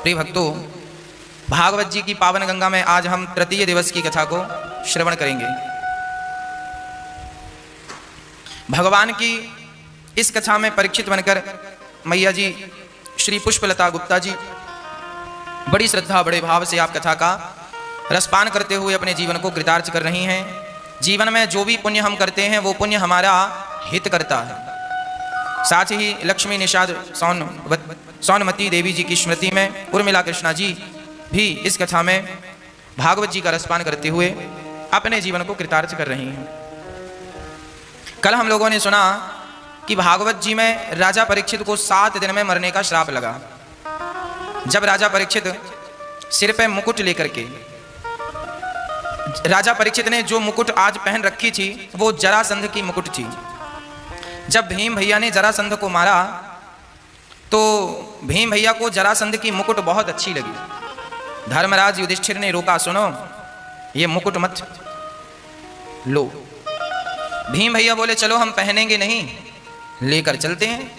प्रिय भक्तों, भागवत जी की पावन गंगा में आज हम तृतीय दिवस की कथा को श्रवण करेंगे। भगवान की इस कथा में परीक्षित बनकर मैया जी श्री पुष्पलता गुप्ता जी बड़ी श्रद्धा बड़े भाव से आप कथा का रसपान करते हुए अपने जीवन को कृतार्थ कर रही हैं। जीवन में जो भी पुण्य हम करते हैं वो पुण्य हमारा हित करता है। साथ ही लक्ष्मी निषाद सोनमती देवी जी की स्मृति में उर्मिला कृष्णा जी भी इस कथा में भागवत जी का रसपान करते हुए अपने जीवन को कृतार्थ कर रही हैं। कल हम लोगों ने सुना कि भागवत जी में राजा परीक्षित को 7 दिन में मरने का श्राप लगा। जब राजा परीक्षित सिर पे मुकुट लेकर के, राजा परीक्षित ने जो मुकुट आज पहन रखी थी वो जरासंध की मुकुट थी। जब भीम भैया ने जरासंध को मारा तो भीम भैया को जरासंध की मुकुट बहुत अच्छी लगी। धर्मराज युधिष्ठिर ने रोका, सुनो ये मुकुट मत लो। भीम भैया बोले चलो हम पहनेंगे नहीं, लेकर चलते हैं।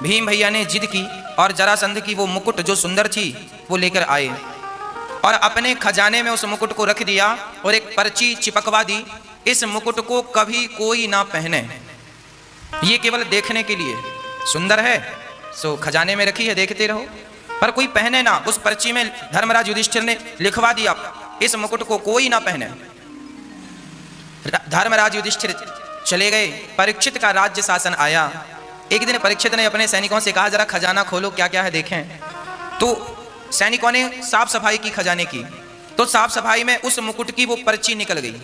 भीम भैया ने जिद की और जरासंध की वो मुकुट जो सुंदर थी वो लेकर आए और अपने खजाने में उस मुकुट को रख दिया और एक पर्ची चिपकवा दी, इस मुकुट को कभी कोई ना पहने, ये केवल देखने के लिए सुंदर है सो खजाने में रखी है, देखते रहो, पर कोई पहने ना। उस पर्ची में धर्मराज युधिष्ठिर ने लिखवा दिया इस मुकुट को कोई ना पहने। धर्मराज युधिष्ठिर चले गए। परीक्षित का राज्य शासन आया। एक दिन परीक्षित ने अपने सैनिकों से कहा जरा खजाना खोलो, क्या क्या है देखें। तो सैनिकों ने साफ सफाई की खजाने की, तो साफ सफाई में उस मुकुट की वो पर्ची निकल गई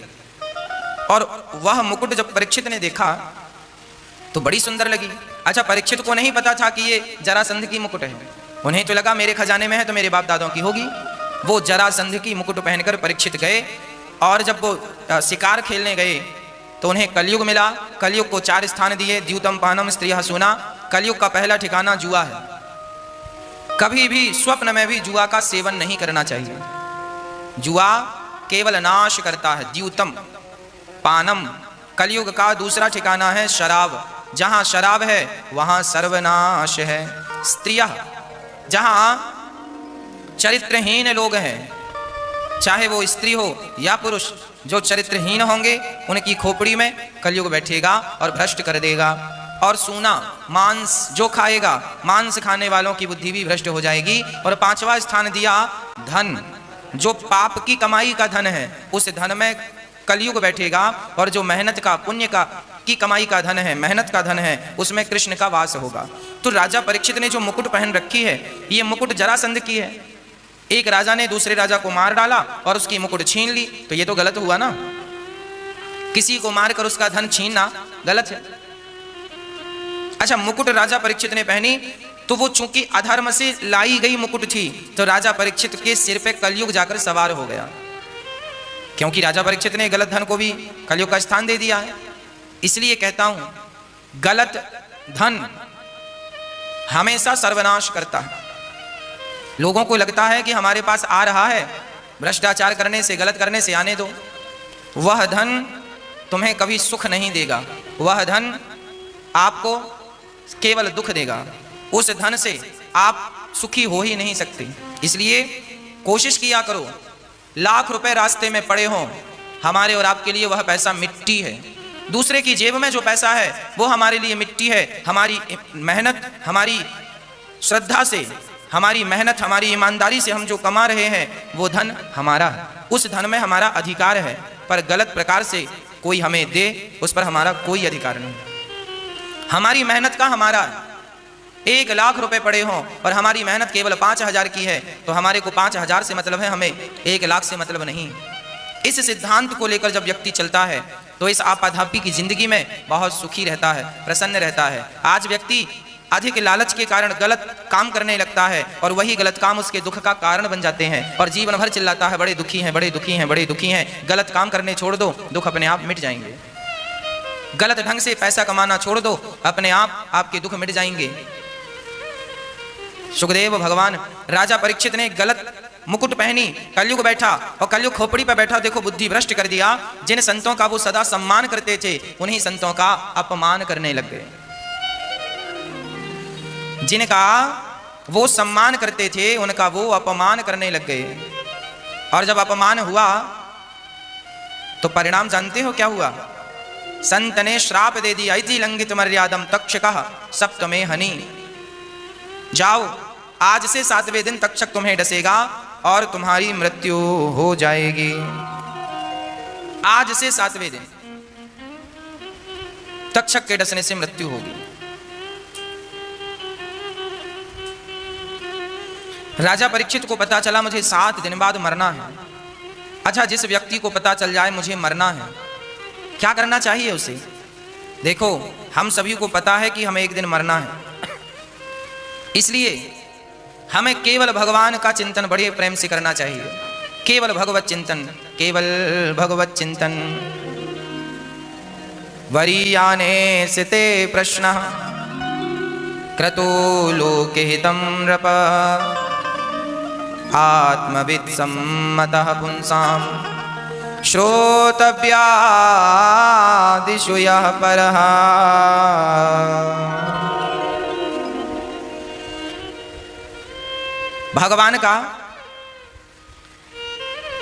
और वह मुकुट जब परीक्षित ने देखा तो बड़ी सुंदर लगी। अच्छा, परीक्षित को नहीं पता था कि ये जरासंध की मुकुट है। उन्हें तो लगा मेरे खजाने में है तो मेरे बाप दादों की होगी। वो जरासंध की मुकुट पहनकर परीक्षित गए और जब वो शिकार खेलने गए तो उन्हें कलयुग मिला। कलयुग को 4 स्थान दिए, द्यूतम पानम स्त्रियः सूना। कलयुग का पहला ठिकाना जुआ है। कभी भी स्वप्न में भी जुआ का सेवन नहीं करना चाहिए। जुआ केवल नाश करता है। द्यूतम पानम। कलयुग का दूसरा ठिकाना है शराब। जहां शराब है वहां सर्वनाश है। स्त्रियः, जहां चरित्रहीन लोग हैं, चाहे वो स्त्री हो या पुरुष, जो चरित्रहीन होंगे उनकी खोपड़ी में कलयुग बैठेगा और भ्रष्ट कर देगा। और सूना, मांस जो खाएगा, मांस खाने वालों की बुद्धि भी भ्रष्ट हो जाएगी। और 5वां स्थान दिया धन। जो पाप की कमाई का धन है उस धन में कलयुग बैठेगा और जो मेहनत का, पुण्य का की कमाई का धन है, मेहनत का धन है, उसमें कृष्ण का वास होगा। तो राजा परीक्षित ने जो मुकुट पहन रखी है ये मुकुट जरासंध की है। एक राजा ने दूसरे राजा को मार डाला और उसकी मुकुट छीन ली, तो ये तो गलत हुआ ना। किसी को मारकर उसका धन छीनना गलत है। अच्छा, मुकुट राजा परीक्षित ने पहनी तो वो चूंकि अधर्म से लाई गई मुकुट थी तो राजा परीक्षित के सिर पे कलयुग जाकर सवार हो गया, क्योंकि राजा परीक्षित ने गलत धन को भी कलयुग का स्थान दे दिया है। इसलिए कहता हूं, गलत धन हमेशा सर्वनाश करता है। लोगों को लगता है कि हमारे पास आ रहा है, भ्रष्टाचार करने से, गलत करने से आने दो। वह धन तुम्हें कभी सुख नहीं देगा, वह धन आपको केवल दुख देगा। उस धन से आप सुखी हो ही नहीं सकते। इसलिए कोशिश किया करो, लाख रुपए रास्ते में पड़े हों, हमारे और आपके लिए वह पैसा मिट्टी है। दूसरे की जेब में जो पैसा है वो हमारे लिए मिट्टी है। हमारी मेहनत, हमारी श्रद्धा से, हमारी मेहनत, हमारी ईमानदारी से हम जो कमा रहे हैं वो धन हमारा है। उस धन में हमारा अधिकार है, पर गलत प्रकार से कोई हमें दे उस पर हमारा कोई अधिकार नहीं। हमारी मेहनत का हमारा 1 लाख रुपए पड़े हों और हमारी मेहनत केवल 5,000 की है तो हमारे को 5,000 से मतलब है, हमें 1 लाख से मतलब नहीं। इस सिद्धांत को लेकर जब व्यक्ति चलता है तो इस आपाधापी की जिंदगी में बहुत सुखी रहता है, प्रसन्न रहता है। आज व्यक्ति अधिक लालच के कारण गलत काम करने लगता है और वही गलत काम उसके दुख का कारण बन जाते हैं और जीवन भर चिल्लाता है बड़े दुखी हैं, बड़े दुखी हैं, बड़े दुखी हैं। गलत काम करने छोड़ दो, दुख अपने आप मिट जाएंगे। गलत ढंग से पैसा कमाना छोड़ दो, अपने आप आपके दुख मिट जाएंगे। सुखदेव भगवान, राजा परीक्षित ने गलत मुकुट पहनी, कलयुग बैठा और कलयुग खोपड़ी पर बैठा, देखो बुद्धि भ्रष्ट कर दिया। जिन संतों का वो सदा सम्मान करते थे उन्हीं संतों का अपमान करने लग गए। जिनका वो सम्मान करते थे उनका वो अपमान करने लग गए। और जब अपमान हुआ तो परिणाम जानते हो क्या हुआ? संत ने श्राप दे दिया, इति लंघित मर्यादम तक्षकः सप्तमे हनि। जाओ, आज से 7वें दिन तक्षक तुम्हें डसेगा और तुम्हारी मृत्यु हो जाएगी। आज से 7वें दिन तक्षक के डसने से मृत्यु होगी। राजा परीक्षित को पता चला मुझे 7 दिन बाद मरना है। अच्छा, जिस व्यक्ति को पता चल जाए मुझे मरना है, क्या करना चाहिए उसे? देखो, हम सभी को पता है कि हमें एक दिन मरना है, इसलिए हमें केवल भगवान का चिंतन बड़े प्रेम से करना चाहिए। केवल भगवत चिंतन, केवल भगवत चिंतन। वरीयाने सिते प्रश्न क्रतो लोके हितं नृप आत्मवित् सम्मतः पुंसां श्रोतव्यादिषु यः परः। भगवान का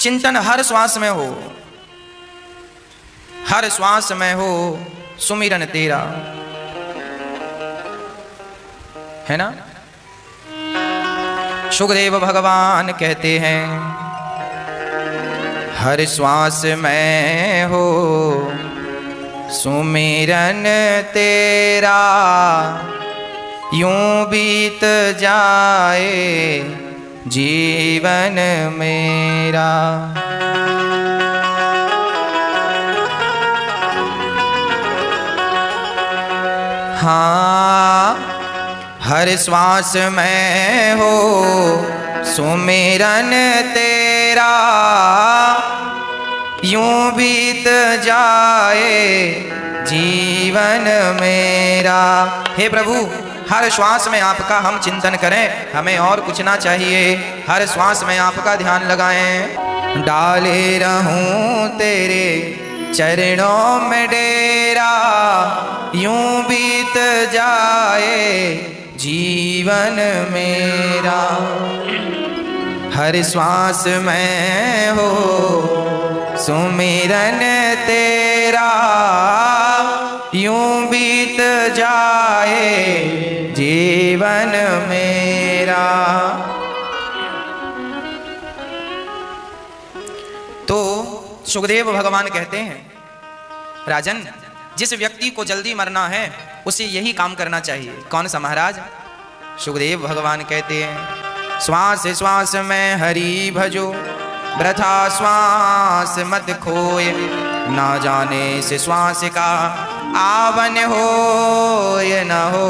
चिंतन हर श्वास में हो, हर श्वास में हो सुमिरन तेरा, है ना? सुखदेव भगवान कहते हैं हर श्वास में हो सुमिरन तेरा, यूं बीत जाए जीवन मेरा। हाँ, हर श्वास में हो सुमिरन तेरा, यूं बीत जाए जीवन मेरा। हे प्रभु, हर श्वास में आपका हम चिंतन करें, हमें और कुछ ना चाहिए। हर श्वास में आपका ध्यान लगाएं। डाले रहूं तेरे चरणों में डेरा, यूं बीत जाए जीवन मेरा। हर श्वास में हो सुमिरन तेरा, यूं बीत जाए जीवन मेरा। तो सुखदेव भगवान कहते हैं राजन, जिस व्यक्ति को जल्दी मरना है उसे यही काम करना चाहिए। कौन सा महाराज? सुखदेव भगवान कहते हैं श्वास श्वास में हरि भजो, वृथा श्वास मत खोए, ना जाने से श्वास का आवन हो ये न हो।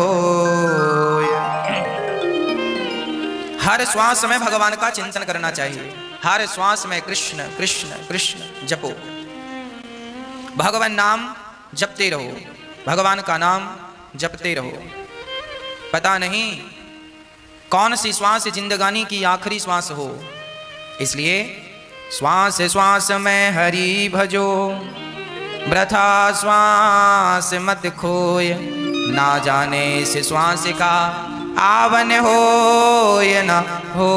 हर श्वास में भगवान का चिंतन करना चाहिए। हर श्वास में कृष्ण कृष्ण कृष्ण जपो, भगवान नाम जपते रहो, भगवान का नाम जपते रहो। पता नहीं कौन सी श्वास जिंदगानी की आखिरी श्वास हो, इसलिए श्वास श्वास में हरि भजो, वृथा श्वास मत खोय, ना जाने से श्वास का आवन हो या न हो।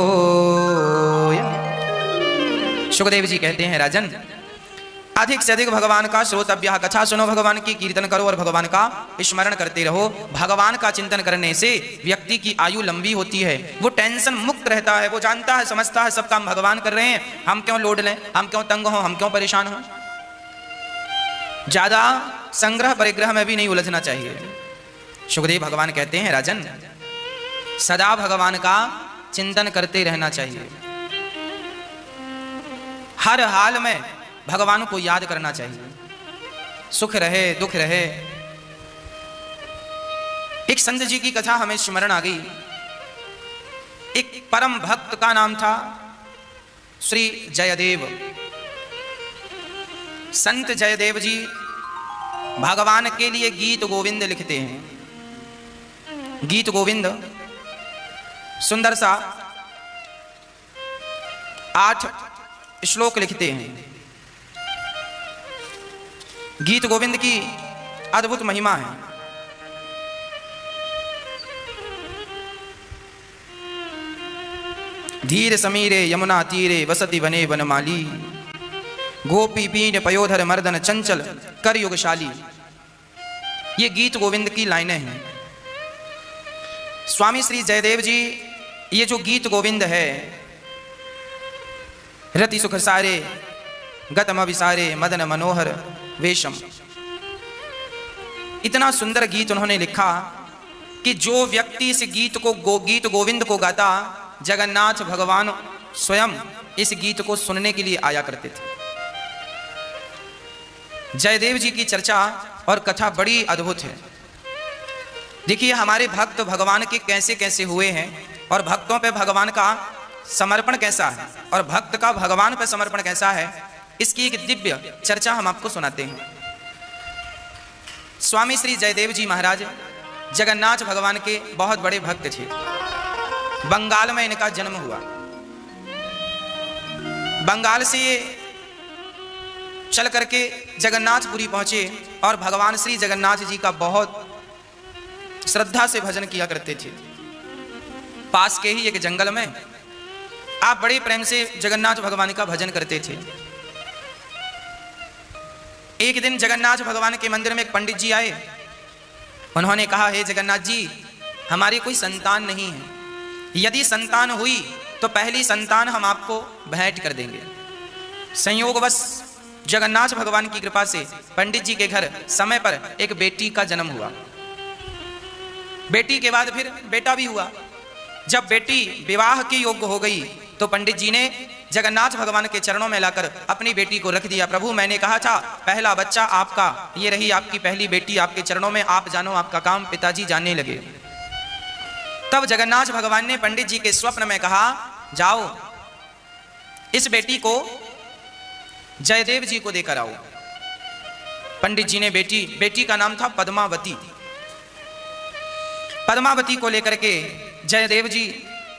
सुखदेव जी कहते हैं राजन, अधिक से अधिक भगवान का श्रोतव्य, कथा सुनो, भगवान की कीर्तन करो और भगवान का स्मरण करते रहो। भगवान का चिंतन करने से व्यक्ति की आयु लंबी होती है, वो टेंशन मुक्त रहता है, वो जानता है, समझता है सब काम भगवान कर रहे हैं, हम क्यों लोड लें, हम क्यों तंग हों, हम क्यों परेशान हों। ज्यादा संग्रह परिग्रह में भी नहीं उलझना चाहिए। सुखदेव भगवान कहते हैं राजन, सदा भगवान का चिंतन करते रहना चाहिए, हर हाल में भगवान को याद करना चाहिए, सुख रहे दुख रहे। एक संत जी की कथा हमें स्मरण आ गई। एक परम भक्त का नाम था श्री जयदेव। संत जयदेव जी भगवान के लिए गीत गोविंद लिखते हैं। गीत गोविंद सुंदर सा 8 श्लोक लिखते हैं। गीत गोविंद की अद्भुत महिमा है। धीर समीरे यमुना तीरे वसति वने वनमाली, गोपी पीन पयोधर मर्दन चंचल कर युगशाली। ये गीत गोविंद की लाइनें हैं। स्वामी श्री जयदेव जी ये जो गीत गोविंद है, रति सुख सारे गतम विसारे मदन मनोहर वेशम, इतना सुंदर गीत उन्होंने लिखा कि जो व्यक्ति इस गीत गोविंद को गाता, जगन्नाथ भगवान स्वयं इस गीत को सुनने के लिए आया करते थे। जयदेव जी की चर्चा और कथा बड़ी अद्भुत है। देखिए हमारे भक्त भगवान के कैसे कैसे हुए हैं और भक्तों पे भगवान का समर्पण कैसा है और भक्त का भगवान पे समर्पण कैसा है, इसकी एक दिव्य चर्चा हम आपको सुनाते हैं। स्वामी श्री जयदेव जी महाराज जगन्नाथ भगवान के बहुत बड़े भक्त थे। बंगाल में इनका जन्म हुआ। बंगाल से चल करके जगन्नाथपुरी पहुंचे और भगवान श्री जगन्नाथ जी का बहुत श्रद्धा से भजन किया करते थे। पास के ही एक जंगल में आप बड़े प्रेम से जगन्नाथ भगवान का भजन करते थे। एक दिन जगन्नाथ भगवान के मंदिर में एक पंडित जी आए। उन्होंने कहा, हे जगन्नाथ जी, हमारी कोई संतान नहीं है, यदि संतान हुई तो पहली संतान हम आपको भेंट कर देंगे। संयोगवश जगन्नाथ भगवान की कृपा से पंडित जी के घर समय पर एक बेटी का जन्म हुआ। बेटी के बाद फिर बेटा भी हुआ। जब बेटी विवाह के योग्य हो गई तो पंडित जी ने जगन्नाथ भगवान के चरणों में लाकर अपनी बेटी को रख दिया। प्रभु, मैंने कहा था पहला बच्चा आपका, ये रही आपकी पहली बेटी आपके चरणों में, आप जानो आपका काम। पिताजी जानने लगे। तब जगन्नाथ भगवान ने पंडित जी के स्वप्न में कहा, जाओ इस बेटी को जयदेव जी को देकर आओ। पंडित जी ने बेटी का नाम था पद्मावती। पद्मावती को लेकर के जयदेव जी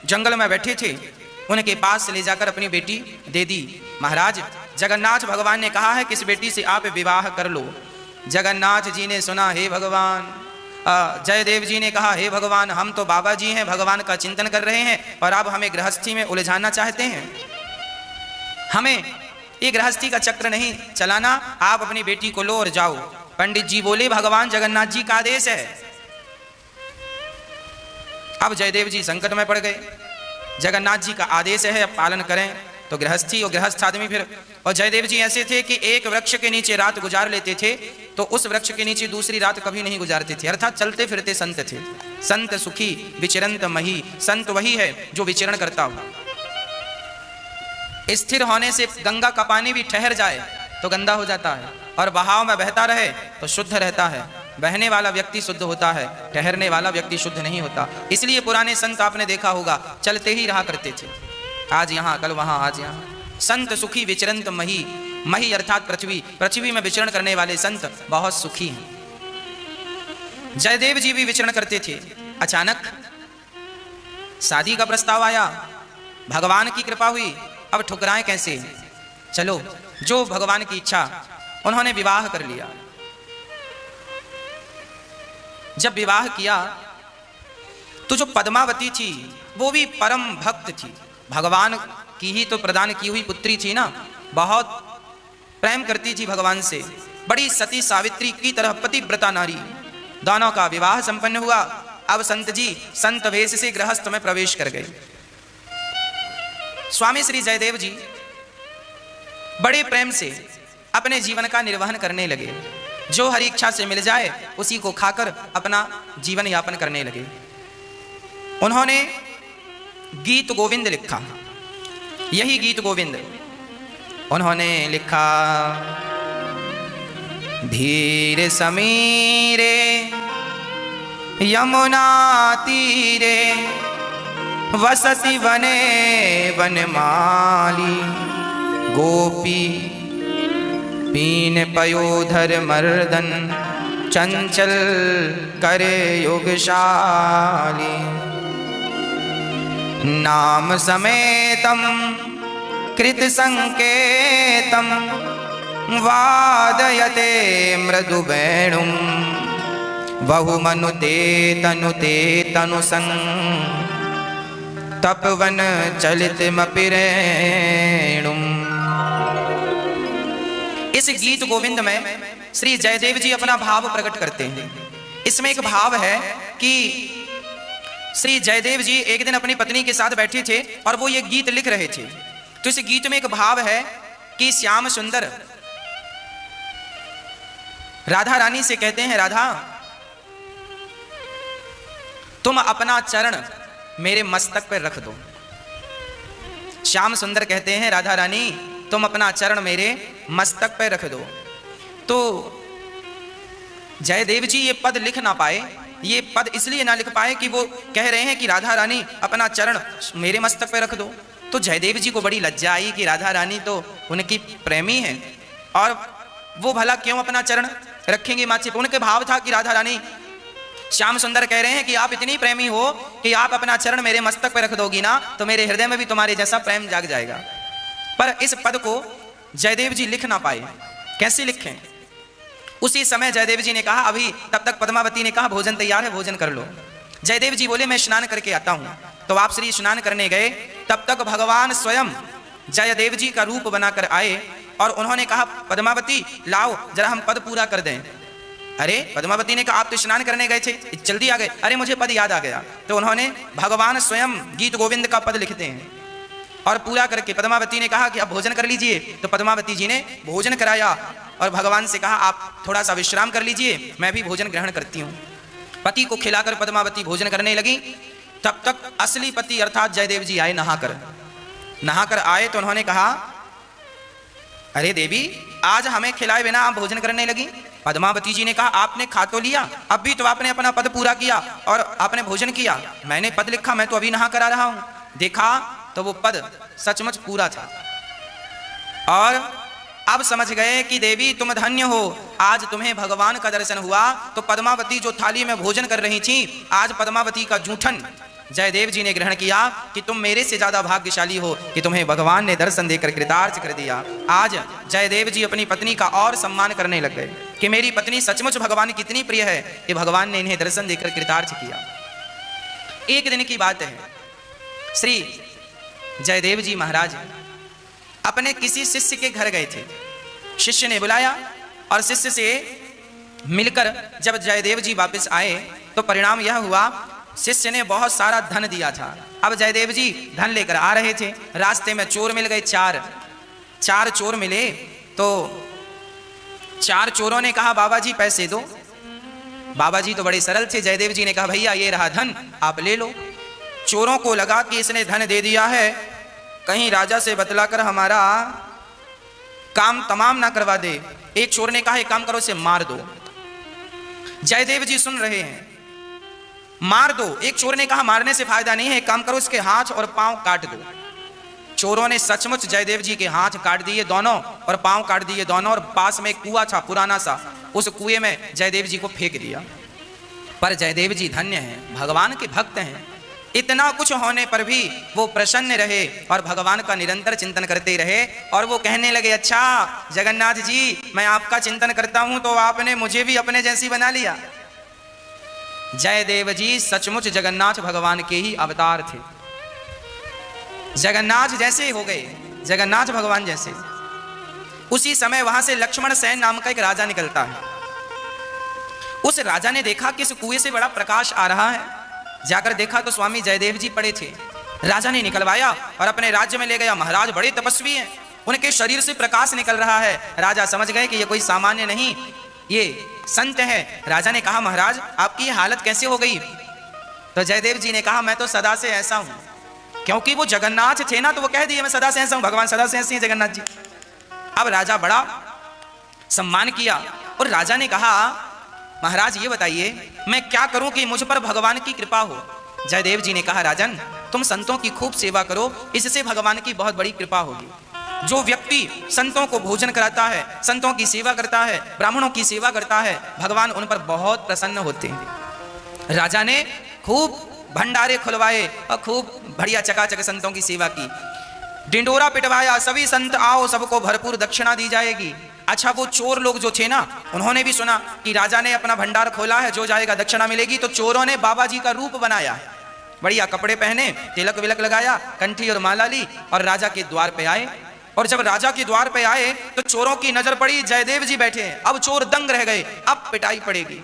जंगल में बैठे थे, उनके पास ले जाकर अपनी बेटी दे दी। महाराज, जगन्नाथ भगवान ने कहा है कि इस बेटी से आप विवाह कर लो। जगन्नाथ जी ने सुना, हे भगवान, जयदेव जी ने कहा, हे भगवान, हम तो बाबा जी हैं, भगवान का चिंतन कर रहे हैं और आप हमें गृहस्थी में उलझाना चाहते हैं। हमें ये गृहस्थी का चक्र नहीं चलाना, आप अपनी बेटी को लो और जाओ। पंडित जी बोले, भगवान जगन्नाथ जी का आदेश है। अब जयदेव जी संकट में पड़ गए। जगन्नाथ जी का आदेश है, अब पालन करें तो गृहस्थी और गृहस्थ आदमी फिर। और जयदेव जी ऐसे थे कि एक वृक्ष के नीचे रात गुजार लेते थे तो उस वृक्ष के नीचे दूसरी रात कभी नहीं गुजारते थे। अर्थात चलते फिरते संत थे। संत सुखी विचरंत मही, संत वही है जो विचरण करता हो। स्थिर होने से गंगा का पानी भी ठहर जाए तो गंदा हो जाता है और बहाव में बहता रहे तो शुद्ध रहता है। बहने वाला व्यक्ति शुद्ध होता है, ठहरने वाला व्यक्ति शुद्ध नहीं होता। इसलिए पुराने संत आपने देखा होगा चलते ही रहा करते थे, आज यहाँ कल वहाँ, आज यहाँ। संत सुखी विचरंत मही, मही अर्थात पृथ्वी, पृथ्वी में विचरण करने वाले संत बहुत सुखी हैं। जयदेव जी भी विचरण करते थे। अचानक शादी का प्रस्ताव आया, भगवान की कृपा हुई। अब ठुकराएं कैसे? चलो, जो भगवान की इच्छा, उन्होंने विवाह कर लिया। जब विवाह किया तो जो पद्मावती थी वो भी परम भक्त थी, भगवान की ही तो प्रदान की हुई पुत्री थी ना, बहुत प्रेम करती थी भगवान से, बड़ी सती सावित्री की तरह पतिव्रता नारी। दोनों का विवाह संपन्न हुआ। अब संत जी संत वेश से गृहस्थ में प्रवेश कर गए। स्वामी श्री जयदेव जी बड़े प्रेम से अपने जीवन का निर्वहन करने लगे। जो हरि इच्छा से मिल जाए उसी को खाकर अपना जीवन यापन करने लगे। उन्होंने गीत गोविंद लिखा। यही गीत गोविंद उन्होंने लिखा। धीर समीरे यमुना तीरे वसति वने वनमाली, गोपी पीन पयोधर मर्दन चंचल करे योगशाली। नाम समेतम कृत संकेतम वादयते मृदु वेणुम, बहुमनुते तनुते तनुसं तपवन चलितमपि रेणुम। इस गीत गोविंद में श्री जयदेव जी अपना भाव प्रकट करते हैं। इसमें एक भाव है कि श्री जयदेव जी एक दिन अपनी पत्नी के साथ बैठे थे और वो ये गीत लिख रहे थे। तो इस गीत में एक भाव है कि श्याम सुंदर राधा रानी से कहते हैं, राधा तुम अपना चरण मेरे मस्तक पर रख दो। श्याम सुंदर कहते हैं, राधा रानी तुम अपना चरण मेरे मस्तक पर रख दो। तो जयदेव जी ये पद लिख ना पाए, ये पद इसलिए ना लिख पाए कि वो कह रहे हैं कि राधा रानी अपना चरण मेरे मस्तक पर रख दो। तो जयदेव जी को बड़ी लज्जा आई कि राधा रानी तो उनकी प्रेमी है और वो भला क्यों अपना चरण रखेंगे माथे पर। उनके भाव था कि राधा रानी, श्याम सुंदर कह रहे हैं कि आप इतनी प्रेमी हो कि आप अपना चरण मेरे मस्तक पर रख दोगी ना तो मेरे हृदय में भी तुम्हारे जैसा प्रेम जाग जाएगा। पर इस पद को जयदेव जी लिख ना पाए, कैसे लिखें। उसी समय जयदेव जी ने कहा, अभी तब तक पद्मावती ने कहा भोजन तैयार है, भोजन कर लो। जयदेव जी बोले मैं स्नान करके आता हूं। तो आप श्री स्नान करने गए, तब तक भगवान स्वयं जयदेव जी का रूप बनाकर आए और उन्होंने कहा, पद्मावती लाओ जरा हम पद पूरा कर दें। अरे पद्मावती ने कहा, आप तो स्नान करने गए थे, जल्दी आ गए। अरे मुझे पद याद आ गया। तो उन्होंने भगवान स्वयं गीत गोविंद का पद लिखते हैं और पूरा करके पद्मावती ने कहा कि अब भोजन कर लीजिए। तो पद्मावती जी ने भोजन कराया और भगवान से कहा, आप थोड़ा सा विश्राम कर लीजिए, मैं भी भोजन ग्रहण करती हूँ। पति को खिलाकर पद्मावती भोजन करने लगी। तब तक असली पति अर्थात जयदेव जी आए नहाकर आए। तो उन्होंने कहा, अरे देवी आज हमें खिलाए बिना आप भोजन करने लगी। पद्मावती जी ने कहा, आपने खा तो लिया, अब भी तो आपने अपना पद पूरा किया और आपने भोजन किया। मैंने पद लिखा, मैं तो अभी नहा कर आ रहा हूं। देखा तो वो पद सचमुच पूरा था और अब समझ गए कि देवी तुम धन्य हो, आज तुम्हें भगवान का दर्शन हुआ। तो पद्मावती जो थाली में भोजन कर रही थी, आज पद्मावती का जूठन जयदेव जी ने ग्रहण किया कि तुम मेरे से ज्यादा भाग्यशाली हो कि तुम्हें भगवान ने दर्शन देकर कृतार्थ कर दिया। आज जयदेव जी अपनी पत्नी का और सम्मान करने लग गए कि मेरी पत्नी सचमुच भगवान की इतनी प्रिय है कि भगवान ने इन्हें दर्शन देकर कृतार्थ किया। एक दिन की बात है, श्री जयदेव जी महाराज अपने किसी शिष्य के घर गए थे। शिष्य ने बुलाया और शिष्य से मिलकर जब जयदेव जी वापस आए तो परिणाम यह हुआ, शिष्य ने बहुत सारा धन दिया था। अब जयदेव जी धन लेकर आ रहे थे, रास्ते में चोर मिल गए, चार चोर मिले। तो चार चोरों ने कहा, बाबा जी पैसे दो। बाबा जी तो बड़े सरल थे, जयदेव जी ने कहा, भैया ये रहा धन, आप ले लो। चोरों को लगा कि इसने धन दे दिया है, कहीं राजा से बतलाकर हमारा काम तमाम ना करवा दे। एक चोर ने कहा, एक काम करो, इसे मार दो। जयदेव जी सुन रहे हैं, मार दो। एक चोर ने कहा, मारने से फायदा नहीं है, एक काम करो, इसके हाथ और पांव काट दो। चोरों ने सचमुच जयदेव जी के हाथ काट दिए दोनों और पांव काट दिए दोनों, और पास में एक कुआं था पुराना सा, उस कुएं में जयदेव जी को फेंक दिया। पर जयदेव जी धन्य हैं, भगवान के भक्त हैं। इतना कुछ होने पर भी वो प्रसन्न रहे और भगवान का निरंतर चिंतन करते रहे। और वो कहने लगे, अच्छा जगन्नाथ जी मैं आपका चिंतन करता हूं तो आपने मुझे भी अपने जैसी बना लिया। जयदेव जी सचमुच जगन्नाथ भगवान के ही अवतार थे, जगन्नाथ जैसे हो गए, जगन्नाथ भगवान जैसे। उसी समय वहां से लक्ष्मण सेन नाम का एक राजा निकलता है। उस राजा ने देखा कि इस कुएं से बड़ा प्रकाश आ रहा है। जाकर देखा तो स्वामी जयदेव जी पड़े थे। राजा ने निकलवाया और अपने राज्य में ले गया। महाराज बड़े तपस्वी हैं, उनके शरीर से प्रकाश निकल रहा है। राजा समझ गए कि ये कोई सामान्य नहीं, ये संत है। राजा ने कहा, महाराज आपकी ये हालत कैसे हो गई। तो जयदेव जी ने कहा, मैं तो सदा से ऐसा हूं। क्योंकि वो जगन्नाथ थे ना, तो वो कह दिए मैं सदा से ऐसा हूं, भगवान सदा से ऐसे हैं जगन्नाथ जी। अब राजा बड़ा सम्मान किया और राजा ने कहा, महाराज ये बताइए मैं क्या करूं कि मुझ पर भगवान की कृपा हो। जयदेव जी ने कहा, राजन तुम संतों की खूब सेवा करो, इससे भगवान की बहुत बड़ी कृपा होगी। जो व्यक्ति संतों को भोजन कराता है, संतों की सेवा करता है, ब्राह्मणों की सेवा करता है, भगवान उन पर बहुत प्रसन्न होते हैं। राजा ने खूब भंडारे खुलवाए और खूब बढ़िया चकाचक संतों की सेवा की। डिंडोरा पिटवाया, सभी संत आओ, सबको भरपूर दक्षिणा दी जाएगी। अच्छा वो चोर लोग जो थे ना, उन्होंने भी सुना कि राजा ने अपना भंडार खोला है, जो जाएगा दक्षिणा मिलेगी। तो चोरों ने बाबा जी का रूप बनाया, बढ़िया कपड़े पहने, तिलक विलक लगाया, कंठी और माला ली और राजा के द्वार पे आए। और जब राजा के द्वार पे आए तो चोरों की नजर पड़ी, जयदेव जी बैठे हैं। अब चोर दंग रह गए, अब पिटाई पड़ेगी।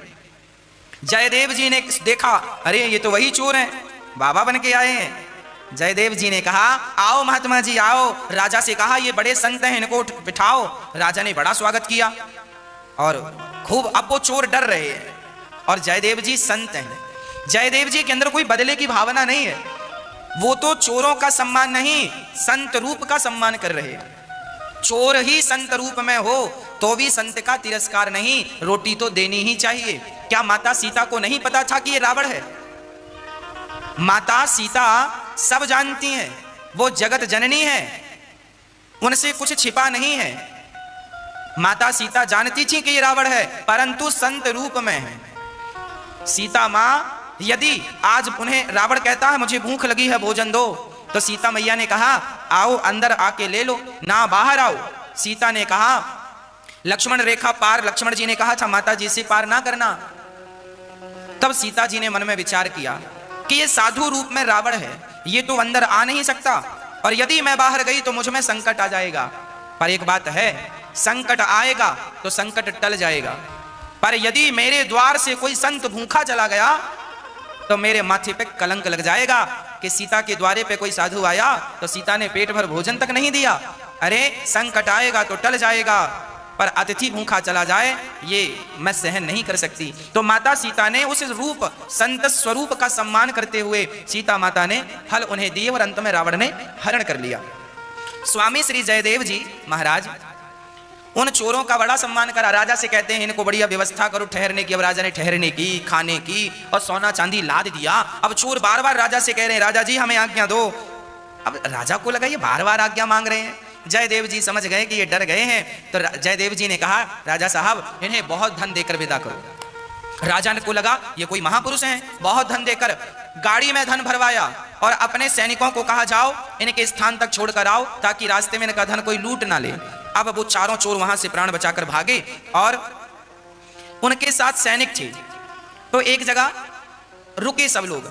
जयदेव जी ने देखा, अरे ये तो वही चोर हैं, बाबा बन के आए हैं। जयदेव जी ने कहा, आओ महात्मा जी आओ। राजा से कहा, ये बड़े संत हैं, इनको बिठाओ। राजा ने बड़ा स्वागत किया और खूब, अब वो चोर डर रहे हैं और जयदेव जी संत हैं। जयदेव जी के अंदर कोई बदले की भावना नहीं है, वो तो चोरों का सम्मान नहीं, संत रूप का सम्मान कर रहे हैं। चोर ही संत रूप में हो तो भी संत का तिरस्कार नहीं, रोटी तो देनी ही चाहिए। क्या माता सीता को नहीं पता था कि ये रावण है? माता सीता सब जानती हैं, वो जगत जननी है, उनसे कुछ छिपा नहीं है। माता सीता जानती थी कि ये रावण है, परंतु संत रूप में है। सीता मां यदि आज उन्हें रावण कहता है मुझे भूख लगी है, भोजन दो, तो सीता मैया ने कहा, आओ अंदर आके ले लो, ना बाहर आओ। सीता ने कहा, लक्ष्मण रेखा पार, लक्ष्मण जी ने कहा था माता जी से पार ना करना। तब सीता जी ने मन में विचार किया कि ये साधु रूप में रावण है, ये तो अंदर आ नहीं सकता, और यदि मैं बाहर गई तो मुझ में संकट आ जाएगा। पर एक बात है, संकट आएगा तो संकट टल जाएगा, पर यदि मेरे द्वार से कोई संत भूखा चला गया तो मेरे माथे पे कलंक लग जाएगा कि सीता के द्वारे पे कोई साधु आया तो सीता ने पेट भर भोजन तक नहीं दिया। अरे संकट आएगा तो टल जाएगा, पर अतिथि भूखा चला जाए ये मैं सहन नहीं कर सकती। तो माता सीता ने उस रूप, संत स्वरूप का सम्मान करते हुए सीता माता ने फल उन्हें दिए और अंत में रावण ने हरण कर लिया। स्वामी श्री जयदेव जी महाराज उन चोरों का बड़ा सम्मान करा। राजा से कहते हैं इनको बढ़िया व्यवस्था करो ठहरने की। अब राजा ने ठहरने की, खाने की और सोना चांदी लाद दिया। अब चोर बार बार राजा से कह रहे हैं, राजा जी हमें आज्ञा दो। अब राजा को लगा ये बार बार आज्ञा मांग रहे हैं। जयदेव जी समझ गए कि ये डर गए हैं, तो जयदेव जी ने कहा, राजा साहब इन्हें बहुत धन देकर विदा करो। राजा को लगा ये कोई महापुरुष हैं, बहुत धन देकर गाड़ी में धन भरवाया और अपने सैनिकों को कहा, जाओ इनके स्थान तक छोड़कर आओ ताकि रास्ते में इनका धन कोई लूट ना ले। अब वो चारों चोर वहां से प्राण बचाकर भागे और उनके साथ सैनिक थे, तो एक जगह रुके सब लोग।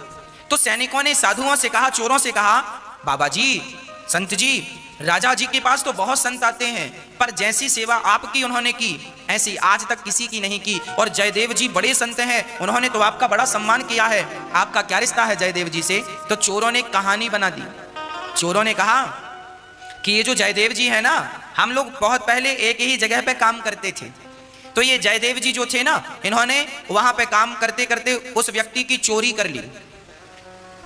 तो सैनिकों ने साधुओं से कहा, चोरों से कहा, बाबा जी, संत जी, राजा जी के पास तो बहुत संत आते हैं, पर जैसी सेवा आपकी उन्होंने की ऐसी आज तक किसी की नहीं की। और जयदेव जी बड़े संत हैं, उन्होंने तो आपका बड़ा सम्मान किया है, आपका क्या रिश्ता है जयदेव जी से? तो चोरों ने कहानी बना दी। चोरों ने कहा कि ये जो जयदेव जी है ना, हम लोग बहुत पहले एक ही जगह पे काम करते थे, तो ये जयदेव जी जो थे ना, इन्होंने वहां पे काम करते करते उस व्यक्ति की चोरी कर ली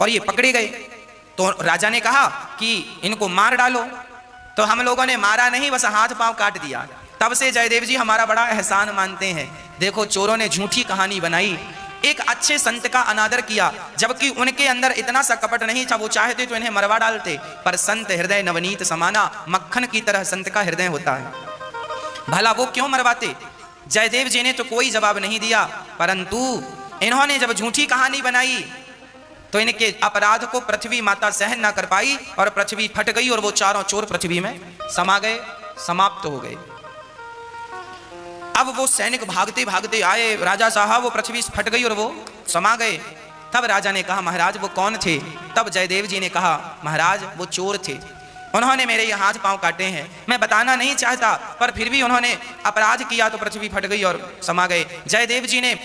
और ये पकड़े गए। तो राजा ने कहा कि इनको मार डालो, तो हम लोगों ने मारा नहीं, बस हाथ पांव काट दिया। तब से जयदेव जी हमारा बड़ा एहसान मानते हैं। देखो चोरों ने झूठी कहानी बनाई, एक अच्छे संत का अनादर किया, जबकि उनके अंदर इतना सा कपट नहीं था। वो चाहते तो इन्हें मरवा डालते, पर संत हृदय नवनीत समाना, मक्खन की तरह संत का हृदय होता है। भला वो क्यों मरवाते? जयदेव जी ने तो कोई जवाब नहीं दिया, परंतु इन्होंने जब झूठी कहानी बनाई तो इनके अपराध को पृथ्वी माता सहन ना कर पाई और पृथ्वी फट गई और वो चारों चोर पृथ्वी में समा गए, समाप्त हो गए। अब वो सैनिक भागते भागते आए, राजा साहब वो पृथ्वी फट गई और वो समा गए। तब राजा ने कहा, महाराज वो कौन थे? तब जयदेव जी ने कहा, महाराज वो चोर थे, उन्होंने मेरे ये हाथ पांव काटे हैं। मैं बताना नहीं चाहता, पर फिर भी उन्होंने अपराध किया तो पृथ्वी फट गई और समा गए। जयदेव जी ने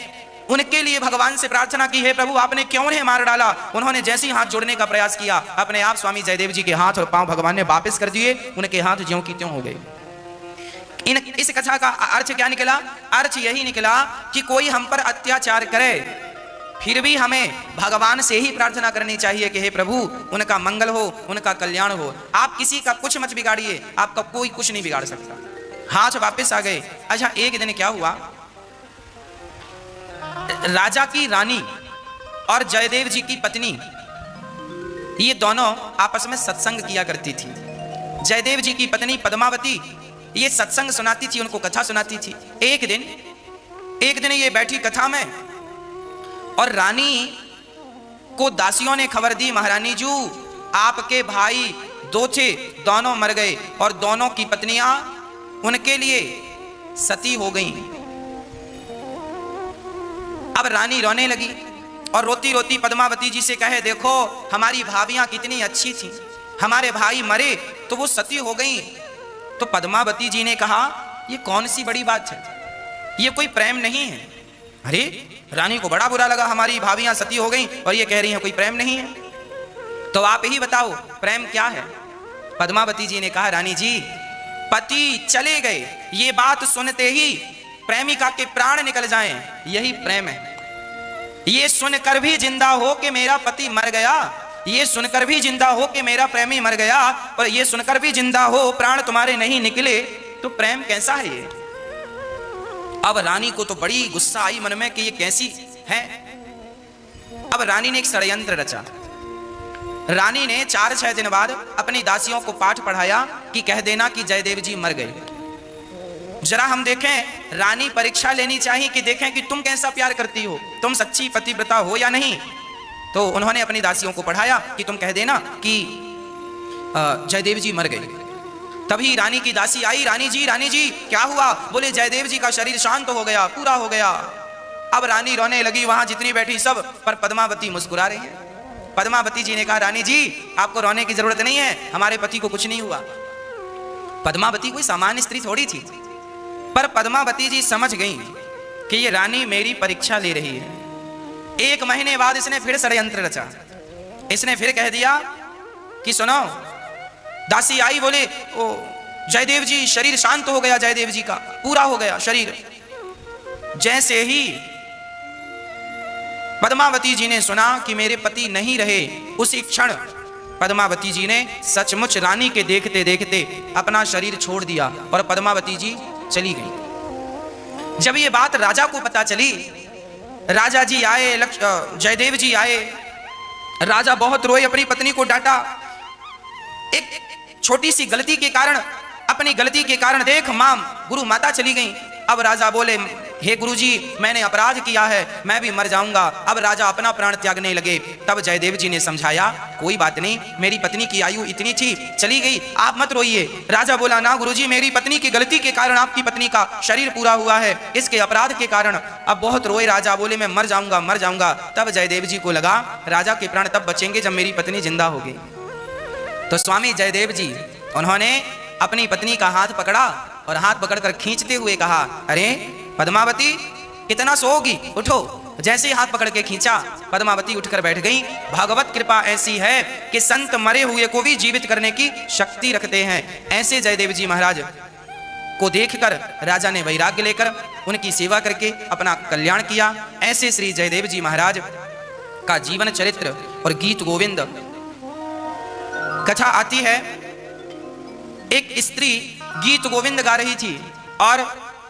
उनके लिए भगवान से प्रार्थना की, हे प्रभु आपने क्यों उन्हें मार डाला? उन्होंने जैसे ही हाथ जोड़ने का प्रयास किया, अपने आप स्वामी जयदेव जी के हाथ और पांव भगवान ने वापस कर दिए, उनके हाथ ज्यों की त्यों हो गए। इस कथा का अर्थ क्या निकला? अर्थ यही निकला कि कोई हम पर अत्याचार करे फिर भी हमें भगवान से ही प्रार्थना करनी चाहिए कि हे प्रभु उनका मंगल हो, उनका कल्याण हो। आप किसी का कुछ मत बिगाड़िए, आपका कोई कुछ नहीं बिगाड़ सकता। हाथ वापस आ गए। अच्छा एक दिन क्या हुआ, राजा की रानी और जयदेव जी की पत्नी ये दोनों आपस में सत्संग किया करती थी। जयदेव जी की पत्नी पद्मावती ये सत्संग सुनाती थी, उनको कथा सुनाती थी। एक दिन ये बैठी कथा में और रानी को दासियों ने खबर दी, महारानी जू आपके भाई दो थे, दोनों मर गए और दोनों की पत्नियां उनके लिए सती हो गईं। अब रानी रोने लगी और रोती रोती पद्मावती जी से कहे, देखो हमारी भाभियां कितनी अच्छी थी, हमारे भाई मरे तो वो सती हो गई। तो पद्मावती जी ने कहा, ये कौन सी बड़ी बात है, ये कोई प्रेम नहीं है। अरे रानी को बड़ा बुरा लगा, हमारी भाभियां सती हो गई और ये कह रही हैं कोई प्रेम नहीं है, तो आप ही बताओ प्रेम क्या है। पद्मावती जी ने कहा, रानी जी पति चले गए, ये बात सुनते ही प्रेमिका के प्राण निकल जाएं, यही प्रेम है। ये सुनकर भी जिंदा हो कि मेरा पति मर गया, ये सुनकर भी जिंदा हो कि मेरा प्रेमी मर गया, और ये सुनकर भी जिंदा हो प्राण तुम्हारे नहीं निकले, तो प्रेम कैसा है ये। अब रानी को तो बड़ी गुस्सा आई मन में कि ये कैसी है। अब रानी ने एक षड्यंत्र रचा। रानी ने 4-6 दिन बाद अपनी दासियों को पाठ पढ़ाया कि कह देना कि जयदेव जी मर गए। जरा हम देखें, रानी परीक्षा लेनी चाहिए कि देखें कि तुम कैसा प्यार करती हो, तुम सच्ची पतिव्रता हो या नहीं। तो उन्होंने अपनी दासियों को पढ़ाया कि तुम कह देना कि जयदेव जी मर गए। तभी रानी की दासी आई, रानी जी क्या हुआ। बोले जयदेव जी का शरीर शांत हो गया, पूरा हो गया। अब रानी रोने लगी, वहां जितनी बैठी सब, पर पद्मावती मुस्कुरा रही है। पद्मावती जी ने कहा, रानी जी आपको रोने की जरूरत नहीं है, हमारे पति को कुछ नहीं हुआ। पद्मावती कोई सामान्य स्त्री थोड़ी थी, पर पद्मावती जी समझ गई कि ये रानी मेरी परीक्षा ले रही है। 1 महीने बाद इसने फिर षड्यंत्र रचा। इसने फिर कह दिया कि सुनो, दासी आई, बोले ओ जयदेव जी शरीर शांत हो गया, जयदेव जी का पूरा हो गया शरीर। जैसे ही पद्मावती जी ने सुना कि मेरे पति नहीं रहे, उसी क्षण पद्मावती जी ने सचमुच रानी के देखते देखते अपना शरीर छोड़ दिया और पद्मावती जी चली गई। जब ये बात राजा को पता चली, राजा जी आए, जयदेव जी आए। राजा बहुत रोए, अपनी पत्नी को डांटा। एक छोटी सी गलती के कारण, अपनी गलती के कारण देख मां गुरु माता चली गई। अब राजा बोले, हे गुरुजी मैंने अपराध किया है, मैं भी मर जाऊंगा। अब राजा अपना प्राण त्यागने लगे। तब जयदेव जी ने समझाया, कोई बात नहीं, मेरी पत्नी की आयु इतनी थी, चली गई, आप मत रोइए। राजा बोला, ना गुरुजी, मेरी पत्नी की गलती के कारण आपकी पत्नी का शरीर पूरा हुआ है, इसके अपराध के कारण। अब बहुत रोए राजा, बोले मैं मर जाऊंगा, मर जाऊंगा। तब जयदेव जी को लगा राजा के प्राण तब बचेंगे जब मेरी पत्नी जिंदा होगी। तो स्वामी जयदेव जी उन्होंने अपनी पत्नी का हाथ पकड़ा और हाथ पकड़कर खींचते हुए कहा, अरे पद्मावती कितना सोओगी, उठो। जैसे हाथ पकड़ के खींचा, पद्मावती उठकर बैठ गई। भागवत कृपा ऐसी है कि संत मरे हुए को भी जीवित करने की शक्ति रखते हैं। ऐसे जयदेव जी महाराज को देखकर राजा ने वैराग्य लेकर उनकी सेवा करके अपना कल्याण किया। ऐसे श्री जयदेव जी महाराज का जीवन चरित्र और गीत गोविंद कथा आती है। एक स्त्री गीत गोविंद गा रही थी और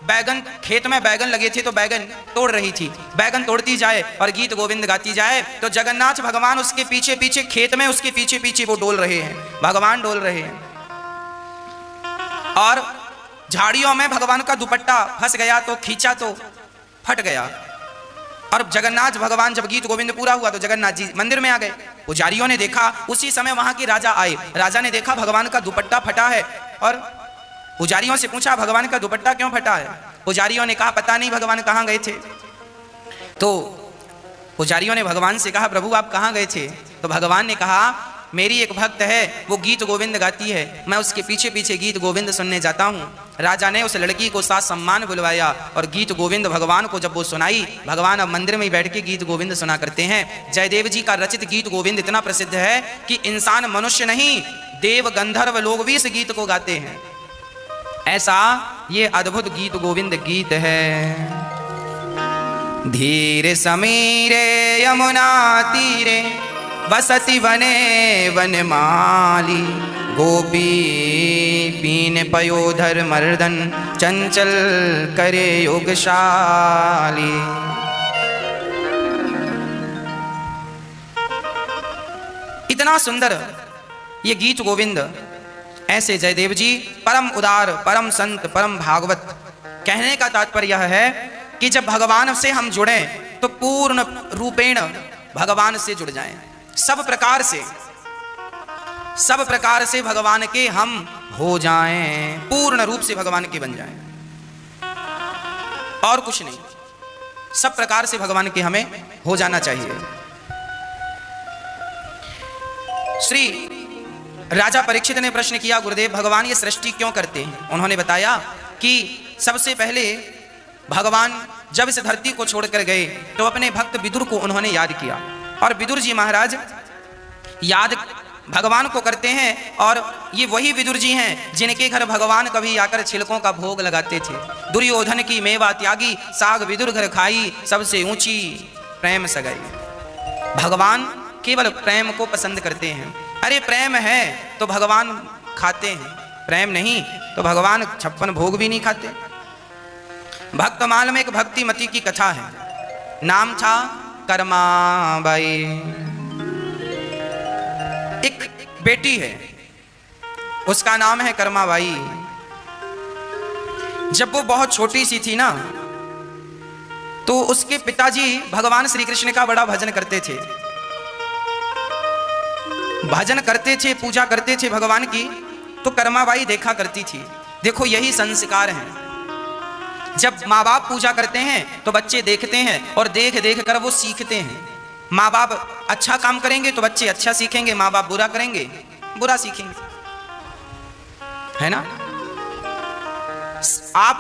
बैगन, खेत में बैगन लगे थे तो बैगन तोड़ रही थी। बैगन तोड़ती जाए और गीत गोविंद गाती जाए तो जगन्नाथ भगवान उसके पीछे पीछे, खेत में उसके पीछे पीछे वो डोल रहे हैं, भगवान डोल रहे हैं। और झाड़ियों में भगवान का दुपट्टा फंस गया तो खींचा तो फट गया। और जगन्नाथ भगवान जब गीत गोविंद पूरा हुआ तो जगन्नाथ जी मंदिर में आ गए। पुजारियों ने देखा, उसी समय वहां के राजा आए। राजा ने देखा भगवान का दुपट्टा फटा है और पुजारियों से पूछा, भगवान का दुपट्टा क्यों फटा है। पुजारियों ने कहा, पता नहीं भगवान कहाँ गए थे। तो पुजारियों ने भगवान से कहा, प्रभु आप कहाँ गए थे। तो भगवान ने कहा, मेरी एक भक्त है, वो गीत गोविंद गाती है, मैं उसके पीछे पीछे गीत गोविंद सुनने जाता हूँ। राजा ने उस लड़की को साथ सम्मान बुलवाया और गीत गोविंद भगवान को जब वो सुनाई, भगवान अब मंदिर में बैठ के गीत गोविंद सुना करते हैं। जयदेव जी का रचित गीत गोविंद इतना प्रसिद्ध है कि इंसान मनुष्य नहीं, देव गंधर्व लोग भी इस गीत को गाते हैं। ऐसा ये अद्भुत गीत गोविंद गीत है। धीरे समीरे यमुना तीरे बसति वने वनमाली, गोपी पीन पयोधर मर्दन चंचल करे योगशाली। इतना सुंदर ये गीत गोविंद। ऐसे जयदेव जी परम उदार, परम संत, परम भागवत। कहने का तात्पर्य यह है कि जब भगवान से हम जुड़े तो पूर्ण रूपेण भगवान से जुड़ जाएं। सब प्रकार से भगवान के हम हो जाएं, पूर्ण रूप से भगवान के बन जाएं, और कुछ नहीं। सब प्रकार से भगवान के हमें हो जाना चाहिए। श्री राजा परीक्षित ने प्रश्न किया, गुरुदेव भगवान ये सृष्टि क्यों करते हैं? उन्होंने बताया कि सबसे पहले भगवान जब इस धरती को छोड़कर गए तो अपने भक्त विदुर को उन्होंने याद किया, और विदुर जी महाराज याद भगवान को करते हैं, और ये वही विदुर जी हैं जिनके घर भगवान कभी आकर छिलकों का भोग लगाते थे। दुर्योधन की मेवा त्यागी, साग विदुर घर खाई, सबसे ऊंची प्रेम सगाई। भगवान केवल प्रेम को पसंद करते हैं। अरे प्रेम है तो भगवान खाते हैं, प्रेम नहीं तो भगवान 56 भोग भी नहीं खाते। भक्तमाल में एक भक्तिमती की कथा है, नाम था कर्माबाई। एक बेटी है, उसका नाम है कर्माबाई। जब वो बहुत छोटी सी थी ना, तो उसके पिताजी भगवान श्री कृष्ण का बड़ा भजन करते थे, पूजा करते थे भगवान की। तो कर्माबाई देखा करती थी। देखो यही संस्कार है, जब माँ बाप पूजा करते हैं तो बच्चे देखते हैं और देख देख कर वो सीखते हैं। माँ बाप अच्छा काम करेंगे तो बच्चे अच्छा सीखेंगे, माँ बाप बुरा करेंगे बुरा सीखेंगे, है ना। आप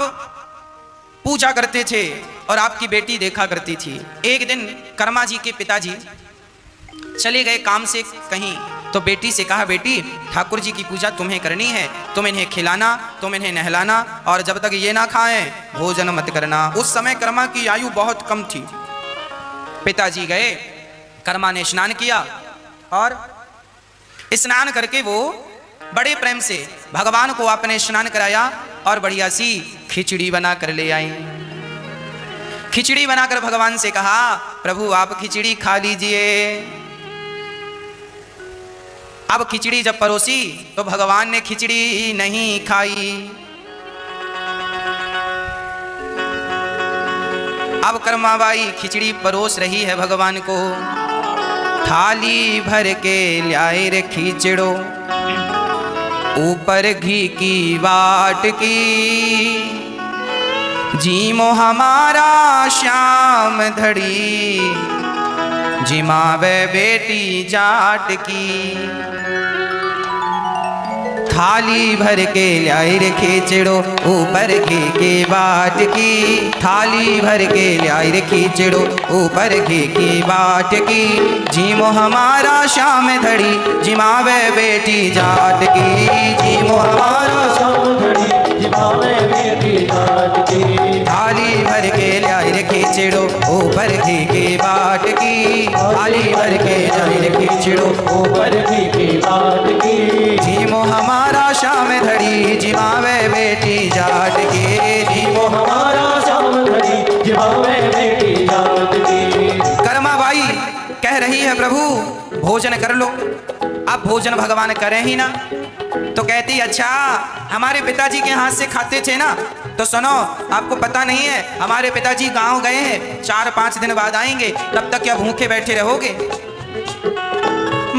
पूजा करते थे और आपकी बेटी देखा करती थी। एक दिन कर्मा जी के पिताजी चले गए काम से कहीं, तो बेटी से कहा, बेटी ठाकुर जी की पूजा तुम्हें करनी है, तुम इन्हें खिलाना, तुम इन्हें नहलाना, और जब तक ये ना खाएं भोजन मत करना। उस समय कर्मा की आयु बहुत कम थी। पिताजी गए, कर्मा ने स्नान किया, और स्नान करके वो बड़े प्रेम से भगवान को आपने स्नान कराया और बढ़िया सी खिचड़ी बना कर ले आई। खिचड़ी बनाकर भगवान से कहा, प्रभु आप खिचड़ी खा लीजिए। अब खिचड़ी जब परोसी तो भगवान ने खिचड़ी नहीं खाई। अब कर्माबाई खिचड़ी परोस रही है भगवान को। थाली भर के ल्याए रे खिचड़ो, ऊपर घी की बाट की, जीमो हमारा श्याम धड़ी, जिमावे बेटी जाट की। थाली भर के ल्याई रे खिचड़ो, ऊपर घी की बाट की, थाली भर के ल्याई रे खिचड़ो, ऊपर घी की बाट की, जीमो हमारा श्याम धड़ी, जिमावे बेटी जाट की, जीमो हमारा श्याम धड़ी, जिमावे बेटी जाट की। थाली भर के ल्याई रे खिचड़ो, ऊपर घी की बाट की, थाली भर के ल्याई रे खिचड़ो, ऊपर घी की बाट की, जीमो हमारा श्याम धड़ी, जिमावे बेटी जाट की, जीमो हमारा श्याम धड़ी, जिमावे बेटी जाट की। कर्माबाई कह रही है, प्रभु भोजन कर लो। अब भोजन भगवान करें ही ना, तो कहती अच्छा हमारे पिताजी के हाथ से खाते थे ना, तो सुनो आपको पता नहीं है हमारे पिताजी गांव गए हैं, 4-5 दिन बाद आएंगे, तब तक क्या भूखे बैठे रहोगे?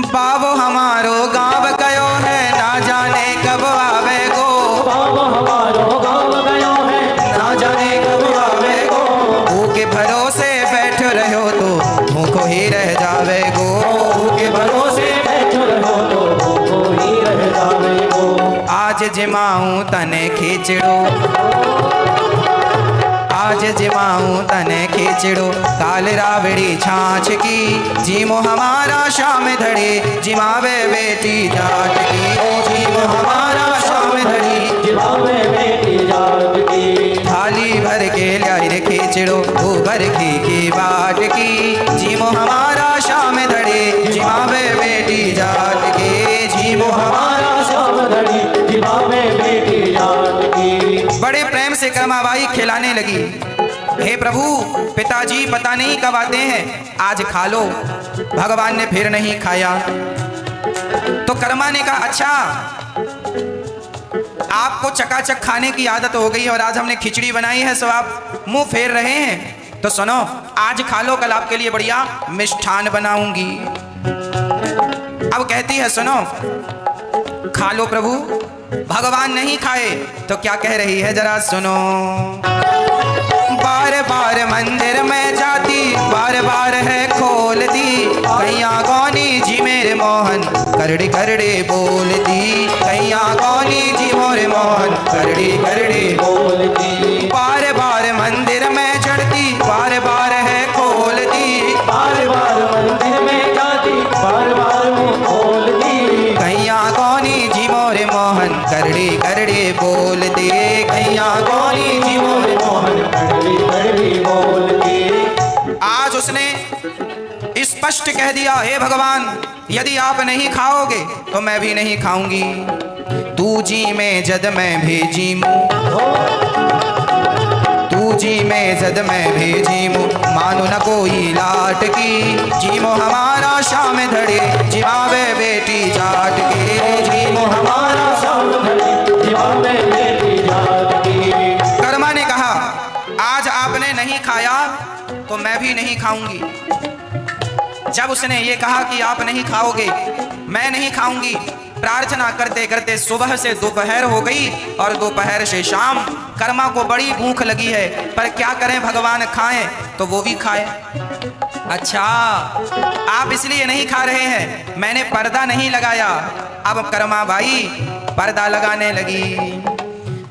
बाबो हमारो गांव गयो है, ना जाने कब आवे गो। बाबो हमारो गांव गयो है, ना जाने कब आवे गो। भूखे भरोसे बैठ रहो तो भूखो ही रह जावे गो। भूखे भरोसे बैठ रहो तो भूखो ही रह जावे गो। आज जिमाऊं तने खिचड़ो, आज जिमाऊं तने खिचड़ो, काल रावड़ी छाछ की, जीमो हमारा श्याम धड़े, जिमावे बेटी जाट की, जीमो हमारा श्याम धड़ी, जिमावे बेटी जाट की। थाली भर के ल्याई रे खिचड़ो, ऊपर घी की बाट की, जीमो हमारा श्याम धड़े, जिमावे बेटी जाट की, जीमो हमारा श्याम धड़ी, जिमावे बेटी जाट की। बड़े प्रेम से कर्माबाई खिलाने लगी। हे प्रभु पिताजी पता नहीं कब आते हैं, आज खा लो। भगवान ने फिर नहीं खाया। तो कर्मा ने कहा अच्छा आपको चकाचक खाने की आदत हो गई और आज हमने खिचड़ी बनाई है, सो आप मुंह फेर रहे हैं। तो सुनो आज खा लो, कल आपके लिए बढ़िया मिष्ठान बनाऊंगी। अब कहती है सुनो खा लो प्रभु। भगवान नहीं खाए तो क्या कह रही है जरा सुनो। बार बार मंदिर में जाती, बार बार है खोलती, कैया कौनी जी मेरे मोहन करड़ी करड़ी बोलती, कैया कौनी जी मोरे मोहन करड़ी करड़ी बोलती। बार बार मंदिर में चढ़ती, बार बार है खोलती, बार बार मंदिर में जाती, बार बार मुँह खोलती, कैया कौनी जी मोरे मोहन करड़ी करड़ी बोलती, कैया कौनी जी मोरे मोहन करड़ी करड़ी बोलती। आज उसने स्पष्ट कह दिया, हे भगवान यदि आप नहीं खाओगे तो मैं भी नहीं खाऊंगी। तू जी में जद मैं भेजी तू जी में जद मैं भेजी मानो न कोई लाट की, जीमो हमारा शाम धड़े जिमावे बेटी जाट के, जीमो हमारा शाम धड़े जिमावे बेटी जाट की। कर्मा ने कहा आज आपने नहीं खाया तो मैं भी नहीं खाऊंगी। जब उसने ये कहा कि आप नहीं खाओगे मैं नहीं खाऊंगी, प्रार्थना करते करते सुबह से दोपहर हो गई और दोपहर से शाम। कर्मा को बड़ी भूख लगी है, पर क्या करें भगवान खाएं तो वो भी खाए। अच्छा आप इसलिए नहीं खा रहे हैं, मैंने पर्दा नहीं लगाया। अब कर्मा भाई पर्दा लगाने लगी।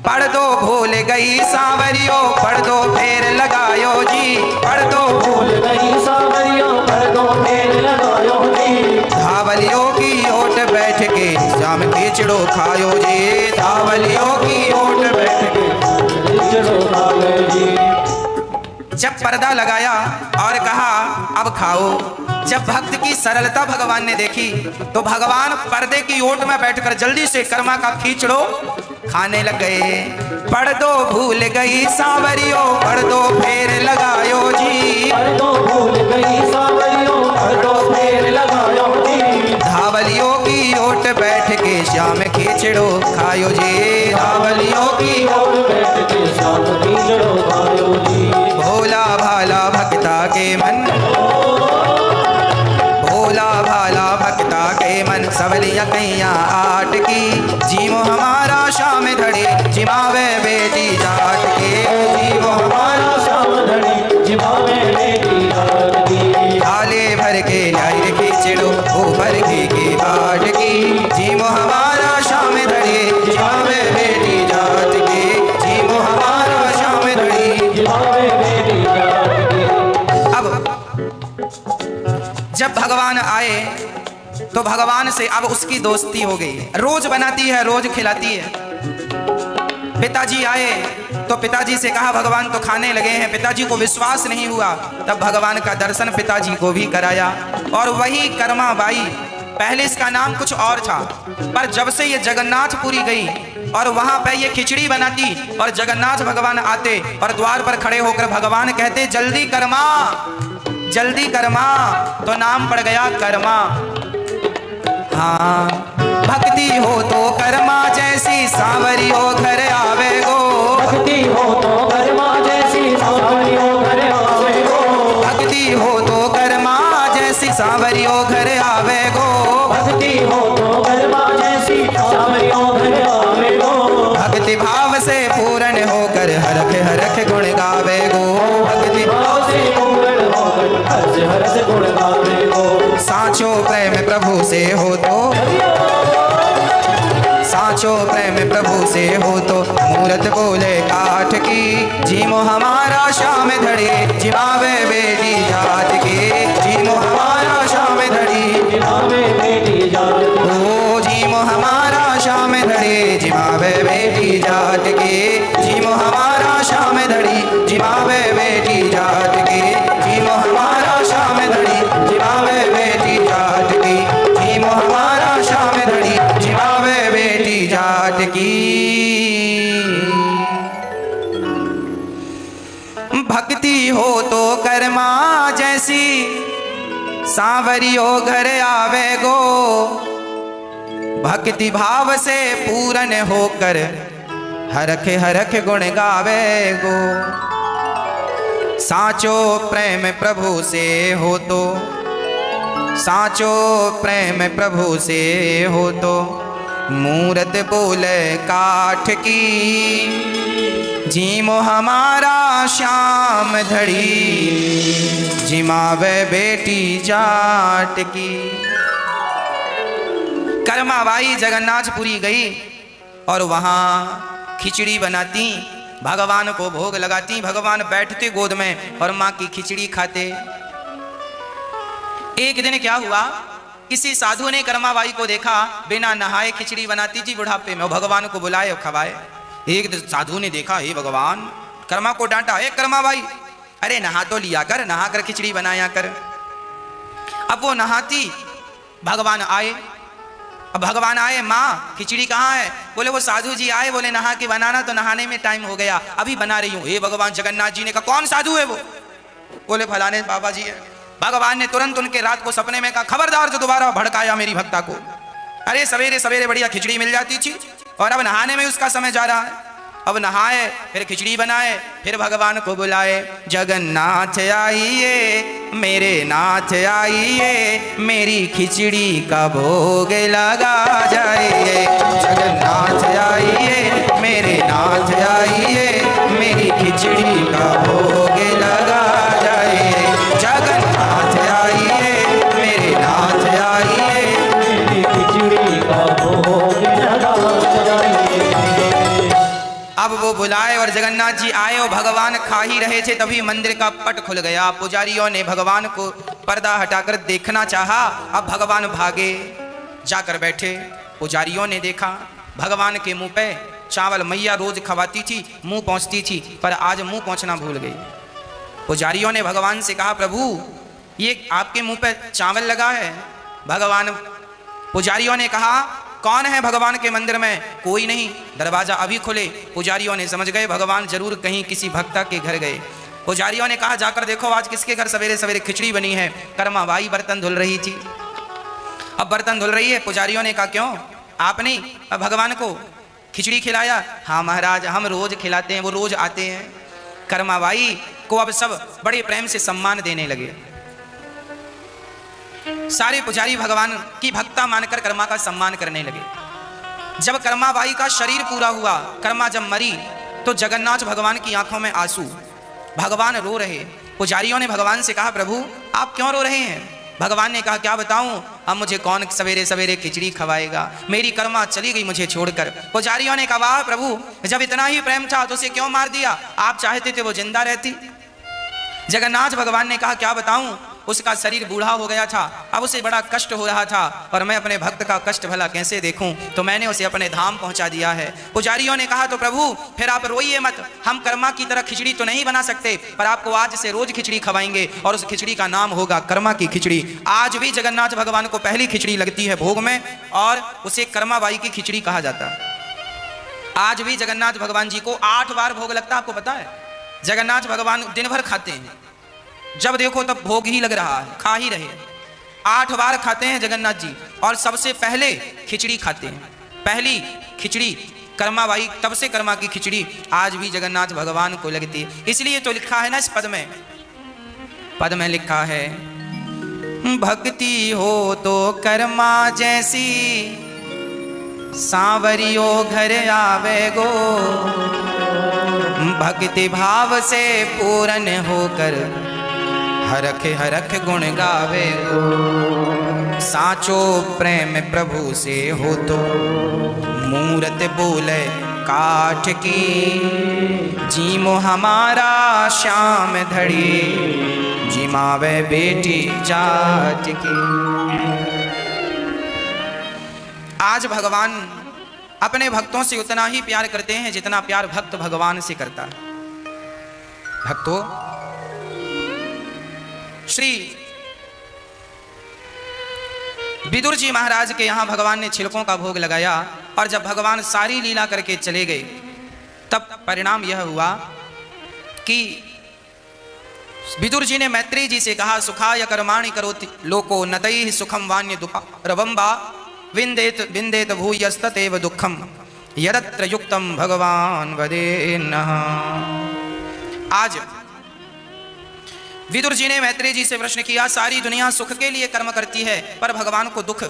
पढ़ दो भूल गई सांवरियो, पढ़ दो फेर लगायो जी, पढ़ दो भूल गई सांवरियो, पढ़ दो फेर लगायो जी, धावलियों की ओट बैठ के शाम खिचड़ो खायो जी, धावलियों की ओट बैठ के खिचड़ो खायो जी। जब पर्दा लगाया और कहा अब खाओ, जब भक्त की सरलता भगवान ने देखी तो भगवान पर्दे की ओट में बैठकर जल्दी से कर्मा का खिचड़ो खाने लग गए। पढ़ दो भूल गई सांवरियो, पढ़ दो फेर लगायो जी, पढ़ दो भूल गई सांवरियो, पढ़ दो फेर लगायो जी, धावलियों की ओट बैठ के शाम खिचड़ो खायो जी, धावलियों की ओट बैठ के शाम खिचड़ो खायो जी। भोला भाला भक्ता के मन, भोला भाला भक्ता के मन, सबलिया कैया आट की, जीवो हमारा शाम धड़े जिमावे बेटी जाट के, जीवो हमारा शाम धड़े जिमावे बेटी जाट की। थाले भर के लाई खिचड़ो ऊपर की बाट की, जीवो हमारा शाम धड़े जिमावे बेटी जाट के, जीवो हमारा शाम धड़े जिमावे बेटी जाट की। अब जब भगवान आए तो भगवान से अब उसकी दोस्ती हो गई, रोज बनाती है रोज खिलाती है। पिताजी आए तो पिताजी से कहा भगवान तो खाने लगे हैं, पिताजी को विश्वास नहीं हुआ, तब भगवान का दर्शन पिताजी को भी कराया। और वही कर्मा बाई, पहले इसका नाम कुछ और था, पर जब से ये जगन्नाथपुरी गई और वहां पे ये खिचड़ी बनाती और जगन्नाथ भगवान आते और द्वार पर खड़े होकर भगवान कहते जल्दी कर्मा, जल्दी कर्मा, तो नाम पड़ गया कर्मा। हाँ भक्ति हो तो कर्मा जैसी सांवरियो घर आवे गो, भक्ति हो तो कर्मा जैसी सांवरियो घर आवे गो, भक्ति हो तो कर्मा जैसी सांवरियो घर आवे गो, भक्ति हो तो कर्मा जैसी सांवरियो घर आवे गो, भक्ति भाव से पूर्ण होकर हरख हरख गुण गावे गो, भक्ति भाव से पूर्ण होकर हर्ष हर्ष गुण गावे गो। साचो प्रेम प्रभु से हो तो, साचो प्रेम प्रभु से हो तो मूरत बोले काठ की, जीमो हमारा शाम धड़े जिमावे बेटी जाट के, जीमो हमारा शाम धड़ी जिमावे बेटी जाट की। ओ जीमो हमारा शाम धड़े जिमावे बेटी जाट के, जीमो हमारा शाम धड़ी जिमावे बेटी जाट के, जीमो हमारा शाम धड़ी जिमावे बेटी जाट की, जीमो हमारा शाम धड़ी जिमावे बेटी जाट की। भक्ति हो तो कर्मा जैसी सांवरियो घर आवे गो, भक्ति भाव से पूर्ण होकर हरख हरख गुण गावे गो। साचो प्रेम प्रभु से हो तो, साचो प्रेम प्रभु से हो तो मूरत बोले काठ की, जीमो हमारा श्याम धड़ी, जिमावे बेटी जाट की। कर्माबाई जगन्नाथपुरी गई और वहां खिचड़ी बनाती, भगवान को भोग लगाती। भगवान बैठते गोद में और माँ की खिचड़ी खाते। एक दिन क्या हुआ, किसी साधु ने कर्माबाई को देखा बिना नहाए खिचड़ी बनाती थी बुढ़ापे में, और भगवान को बुलाए और खवाए। एक साधु ने देखा, हे भगवान, कर्मा को डांटा, हे कर्माबाई, अरे नहा तो लिया कर, नहा कर खिचड़ी बनाया कर। अब वो नहाती, भगवान आए। अब भगवान आए, माँ खिचड़ी कहाँ है? बोले वो साधु जी आए, बोले नहा के बनाना, तो नहाने में टाइम हो गया, अभी बना रही हूँ। हे भगवान, जगन्नाथ जी ने कहा कौन साधु है वो? बोले फलाने बाबा जी है। भगवान ने तुरंत उनके रात को सपने में कहा, खबरदार जो दोबारा भड़काया मेरी भक्ता को। अरे सवेरे सवेरे बढ़िया खिचड़ी मिल जाती थी और अब नहाने में उसका समय जा रहा है। अब नहाए, फिर खिचड़ी बनाए, फिर भगवान को बुलाए, जगन्नाथ आइए मेरे नाथ आइए, मेरी खिचड़ी का भोग लगा जाइए। जगन्नाथ आइए मेरे नाथ आइए, मेरी खिचड़ी का भोग लगा जाइए। जगन्नाथ आइए मेरे नाथ आइए, मेरी खिचड़ी का भोग लगा जाइए। अब वो बुलाए और जगन्नाथ जी आए और भगवान खा ही रहे थे, तभी मंदिर का पट खुल गया। पुजारियों ने भगवान को पर्दा हटाकर देखना चाहा। अब भगवान भागे, जाकर बैठे। पुजारियों ने देखा भगवान के मुंह पे चावल, मैया रोज खवाती थी, मुंह पहुंचती थी, पर आज मुंह पहुंचना भूल गई। पुजारियों ने भगवान से कहा, प्रभु ये आपके मुंह पे चावल लगा है। भगवान, पुजारियों ने कहा कौन है भगवान के मंदिर में? कोई नहीं। दरवाजा अभी खुले। पुजारियों ने समझ गए भगवान जरूर कहीं किसी भक्ता के घर गए। पुजारियों ने कहा जाकर देखो आज किसके घर सवेरे सवेरे खिचड़ी बनी है। कर्माबाई बर्तन धुल रही थी। अब बर्तन धुल रही है। पुजारियों ने कहा क्यों आपने भगवान को खिचड़ी खिलाया? हाँ महाराज, हम रोज खिलाते हैं, वो रोज आते हैं। कर्माबाई को अब सब बड़े प्रेम से सम्मान देने लगे। सारे पुजारी भगवान की भक्ता मानकर कर्मा का सम्मान करने लगे। जब कर्माबाई का शरीर पूरा हुआ, कर्मा जब मरी, तो जगन्नाथ भगवान की आंखों में आंसू, भगवान रो रहे। पुजारियों ने भगवान से कहा प्रभु आप क्यों रो रहे हैं? भगवान ने कहा क्या बताऊं, अब मुझे कौन सवेरे सवेरे खिचड़ी खवाएगा, मेरी कर्मा चली गई मुझे छोड़कर। पुजारियों ने कहा वाह प्रभु, जब इतना ही प्रेम था तो उसे क्यों मार दिया? आप चाहते थे वो जिंदा रहती। जगन्नाथ भगवान ने कहा क्या बताऊं, उसका शरीर बूढ़ा हो गया था, अब उसे बड़ा कष्ट हो रहा था, और मैं अपने भक्त का कष्ट भला कैसे देखूं, तो मैंने उसे अपने धाम पहुंचा दिया है। पुजारियों ने कहा तो प्रभु फिर आप रोइए मत, हम कर्मा की तरह खिचड़ी तो नहीं बना सकते, पर आपको आज से रोज खिचड़ी खवाएंगे और उस खिचड़ी का नाम होगा कर्मा की खिचड़ी। आज भी जगन्नाथ भगवान को पहली खिचड़ी लगती है भोग में, और उसे कर्माबाई की खिचड़ी कहा जाता है। आज भी जगन्नाथ भगवान जी को 8 बार भोग लगता है। आपको पता है जगन्नाथ भगवान दिन भर खाते हैं, जब देखो तब भोग ही लग रहा है, खा ही रहे। 8 बार खाते हैं जगन्नाथ जी, और सबसे पहले खिचड़ी खाते हैं। पहली खिचड़ी कर्माबाई, तब से कर्मा की खिचड़ी आज भी जगन्नाथ भगवान को लगती है। इसलिए तो लिखा है ना इस पद में लिखा है भक्ति हो तो कर्मा जैसी, सांवरियो घर आवे गो, भक्ति भाव से पूर्ण होकर हरख हरख गुण गावे गो। साचो प्रेम प्रभु से हो तो मूरत बोले काठ की, जीमो हमारा श्याम धड़ी, जिमावे बेटी जाट की। आज भगवान अपने भक्तों से उतना ही प्यार करते हैं जितना प्यार भक्त भगवान से करता है। भक्तों, श्री विदुर जी महाराज के यहाँ भगवान ने छिलकों का भोग लगाया, और जब भगवान सारी लीला करके चले गए तब परिणाम यह हुआ कि विदुर जी ने मैत्री जी से कहा सुखाय कर्माणि करोति लोको नतैः सुखम वान्य दुपरवंबा, विंदेत विंदेत भूयस्ततेव दुखम, यदत्र युक्तम भगवान वदेन्नः। आज विदुर जी ने मैत्रेय जी से प्रश्न किया, सारी दुनिया सुख के लिए कर्म करती है पर भगवान को दुख,